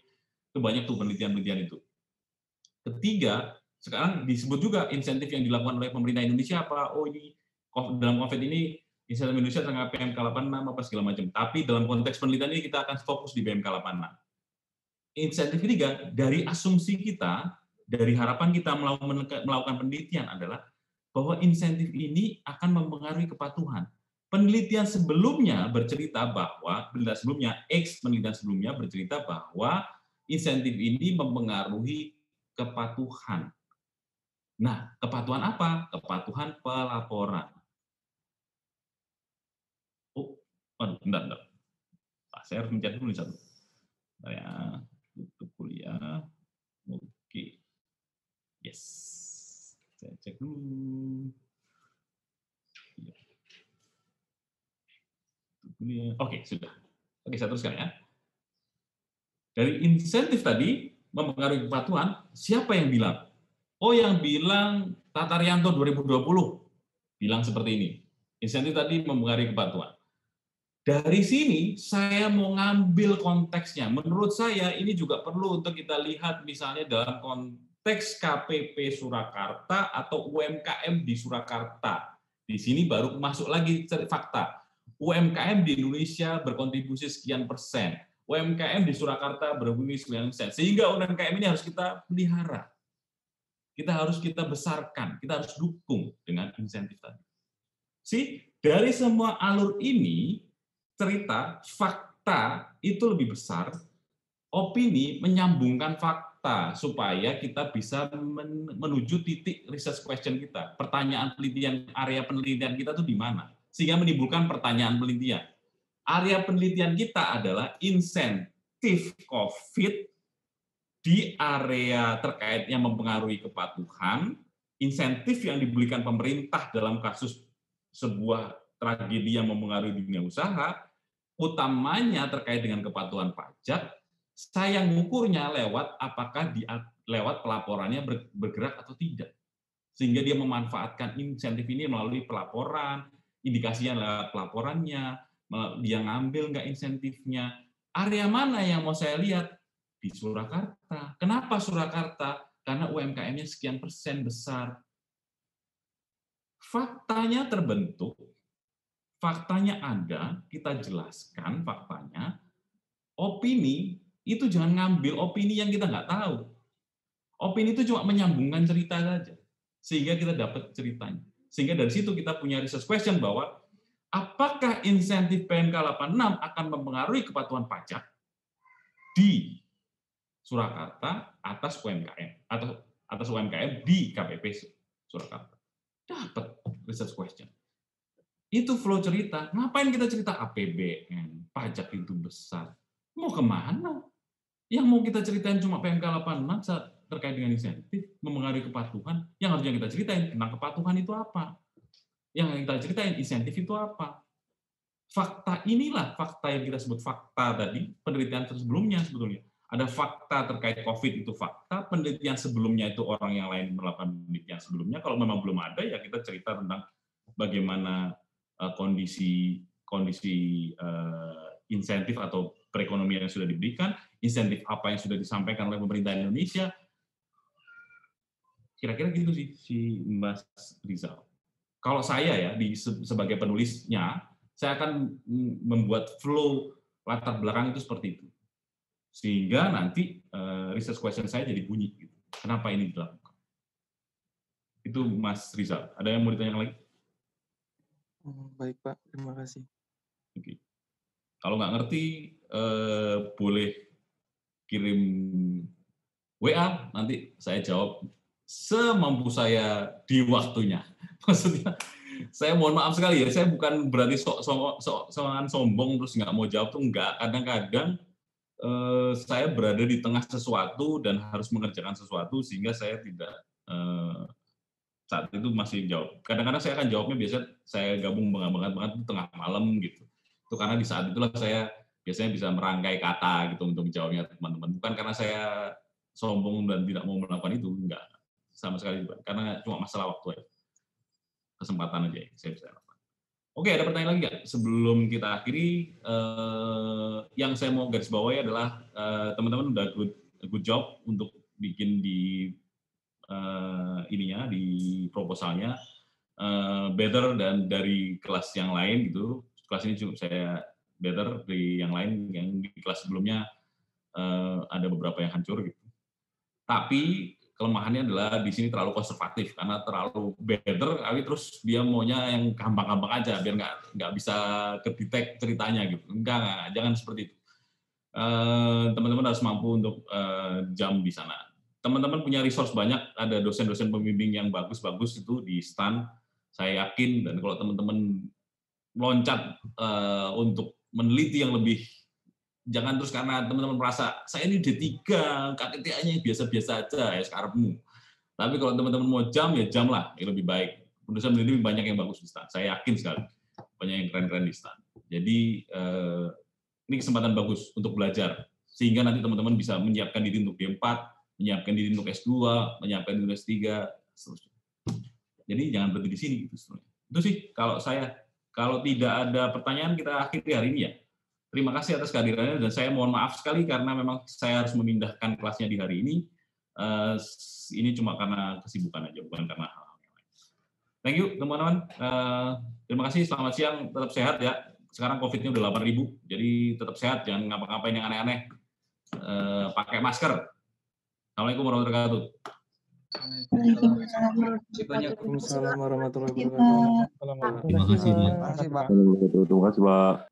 Itu banyak tuh penelitian-penelitian itu. Ketiga, sekarang disebut juga insentif yang dilakukan oleh pemerintah Indonesia apa? Oh, ini dalam COVID ini insentif Indonesia tengah PMK 86 apa segala macam. Tapi dalam konteks penelitian ini kita akan fokus di PMK 86. Insentif ketiga, dari asumsi kita, dari harapan kita melakukan penelitian adalah bahwa insentif ini akan mempengaruhi kepatuhan. Penelitian sebelumnya bercerita bahwa, penelitian sebelumnya bercerita bahwa insentif ini mempengaruhi kepatuhan. Nah, kepatuhan apa? Kepatuhan pelaporan. Bentar. Saya harus mencari dulu satu. Saya tutup kuliah. Oke. Yes. Saya cek dulu. Kuliah. Oke, sudah. Oke, saya teruskan ya. Dari insentif tadi mempengaruhi kepatuhan, siapa yang bilang? Oh, yang bilang Tataryanto 2020 bilang seperti ini. Insentif tadi mempengaruhi kepatuhan. Dari sini saya mau ngambil konteksnya. Menurut saya ini juga perlu untuk kita lihat misalnya dalam konteks KPP Surakarta atau UMKM di Surakarta. Di sini baru masuk lagi fakta. UMKM di Indonesia berkontribusi sekian persen. UMKM di Surakarta berkontribusi sekian persen. Sehingga UMKM ini harus kita pelihara. Kita besarkan, kita harus dukung dengan insentif tadi. Dari semua alur ini, cerita, fakta itu lebih besar, opini menyambungkan fakta supaya kita bisa menuju titik research question kita. Pertanyaan penelitian, area penelitian kita tuh di mana? Sehingga menimbulkan pertanyaan penelitian. Area penelitian kita adalah insentif COVID di area terkaitnya mempengaruhi kepatuhan, insentif yang diberikan pemerintah dalam kasus sebuah tragedi yang mempengaruhi dunia usaha, utamanya terkait dengan kepatuhan pajak, saya ngukurnya lewat apakah lewat pelaporannya bergerak atau tidak. Sehingga dia memanfaatkan insentif ini melalui pelaporan, indikasinya lewat pelaporannya, dia ngambil nggak insentifnya. Area mana yang mau saya lihat? Di Surakarta. Kenapa Surakarta? Karena UMKM-nya sekian persen besar. Faktanya terbentuk, faktanya ada, kita jelaskan faktanya. Opini itu jangan ngambil opini yang kita nggak tahu. Opini itu cuma menyambungkan cerita saja, sehingga kita dapat ceritanya. Sehingga dari situ kita punya research question bahwa apakah insentif PNK 86 akan mempengaruhi kepatuhan pajak di Surakarta atas UMKM atau atas UMKM di KPP Surakarta. Dapat research question. Itu flow cerita. Ngapain kita cerita APBN, pajak itu besar? Mau kemana? Yang mau kita ceritain cuma PMK 86 terkait dengan insentif, mempengaruhi kepatuhan. Yang harusnya kita ceritain tentang kepatuhan itu apa? Yang kita ceritain insentif itu apa? Fakta inilah fakta yang kita sebut fakta tadi, penelitian sebelumnya sebetulnya. Ada fakta terkait COVID itu fakta, penelitian sebelumnya itu orang yang lain melakukan penelitian sebelumnya. Kalau memang belum ada, ya kita cerita tentang bagaimana kondisi insentif atau perekonomian yang sudah diberikan, insentif apa yang sudah disampaikan oleh pemerintah Indonesia. Kira-kira gitu sih si Mas Rizal. Kalau saya ya sebagai penulisnya, saya akan membuat flow latar belakang itu seperti itu. Sehingga nanti research question saya jadi bunyi. Gitu. Kenapa ini dilakukan? Itu Mas Rizal. Ada yang mau ditanya lagi? Baik Pak, terima kasih. Oke. Kalau nggak ngerti, boleh kirim WA, nanti saya jawab semampu saya di waktunya. Maksudnya, saya mohon maaf sekali ya, saya bukan berarti sombong terus nggak mau jawab tuh enggak. Kadang-kadang saya berada di tengah sesuatu dan harus mengerjakan sesuatu sehingga saya tidak saat itu masih jawab. Kadang-kadang saya akan jawabnya biasanya saya gabung banget tengah malam gitu. Itu karena di saat itulah saya biasanya bisa merangkai kata gitu untuk menjawabnya teman-teman. Bukan karena saya sombong dan tidak mau melakukan itu, enggak sama sekali, karena cuma masalah waktu aja. Kesempatan aja saya bisa lakukan. Oke, ada pertanyaan lagi nggak? Sebelum kita akhiri, yang saya mau garis bawahi adalah teman-teman udah good job untuk bikin di ininya, di proposalnya better dan dari kelas yang lain gitu. Kelas ini cukup saya better dari yang lain, yang di kelas sebelumnya ada beberapa yang hancur gitu. Tapi kelemahannya adalah di sini terlalu konservatif karena terlalu better, tapi terus dia maunya yang gampang-gampang aja biar nggak bisa kedetek ceritanya gitu. Enggak, jangan seperti itu. Teman-teman harus mampu untuk jam di sana. Teman-teman punya resource banyak, ada dosen-dosen pembimbing yang bagus-bagus itu di stand. Saya yakin, dan kalau teman-teman loncat untuk meneliti yang lebih, jangan terus karena teman-teman merasa saya ini D3, KTTA-nya biasa-biasa aja ya sekarangmu. Tapi kalau teman-teman mau jam ya jam lah, yang lebih baik. Dosen peneliti banyak yang bagus di stand. Saya yakin sekali banyak yang keren-keren di stand. Jadi ini kesempatan bagus untuk belajar sehingga nanti teman-teman bisa menyiapkan diri untuk D4, menyiapkan diri untuk S2, menyiapkan diri untuk S3, seterusnya. Jadi jangan berhenti di sini gitu. Itu sih kalau saya. Kalau tidak ada pertanyaan kita akhiri hari ini ya. Terima kasih atas kehadirannya dan saya mohon maaf sekali karena memang saya harus memindahkan kelasnya di hari ini. Ini cuma karena kesibukan aja, bukan karena hal-hal yang lain. Thank you teman-teman. Terima kasih, selamat siang, tetap sehat ya. Sekarang COVID-nya udah 8.000, jadi tetap sehat, jangan ngapa-ngapain yang aneh-aneh. Pakai masker. Assalamualaikum warahmatullahi wabarakatuh. Waalaikumsalam warahmatullahi wabarakatuh. Terima kasih, Pak. Terima kasih, Pak.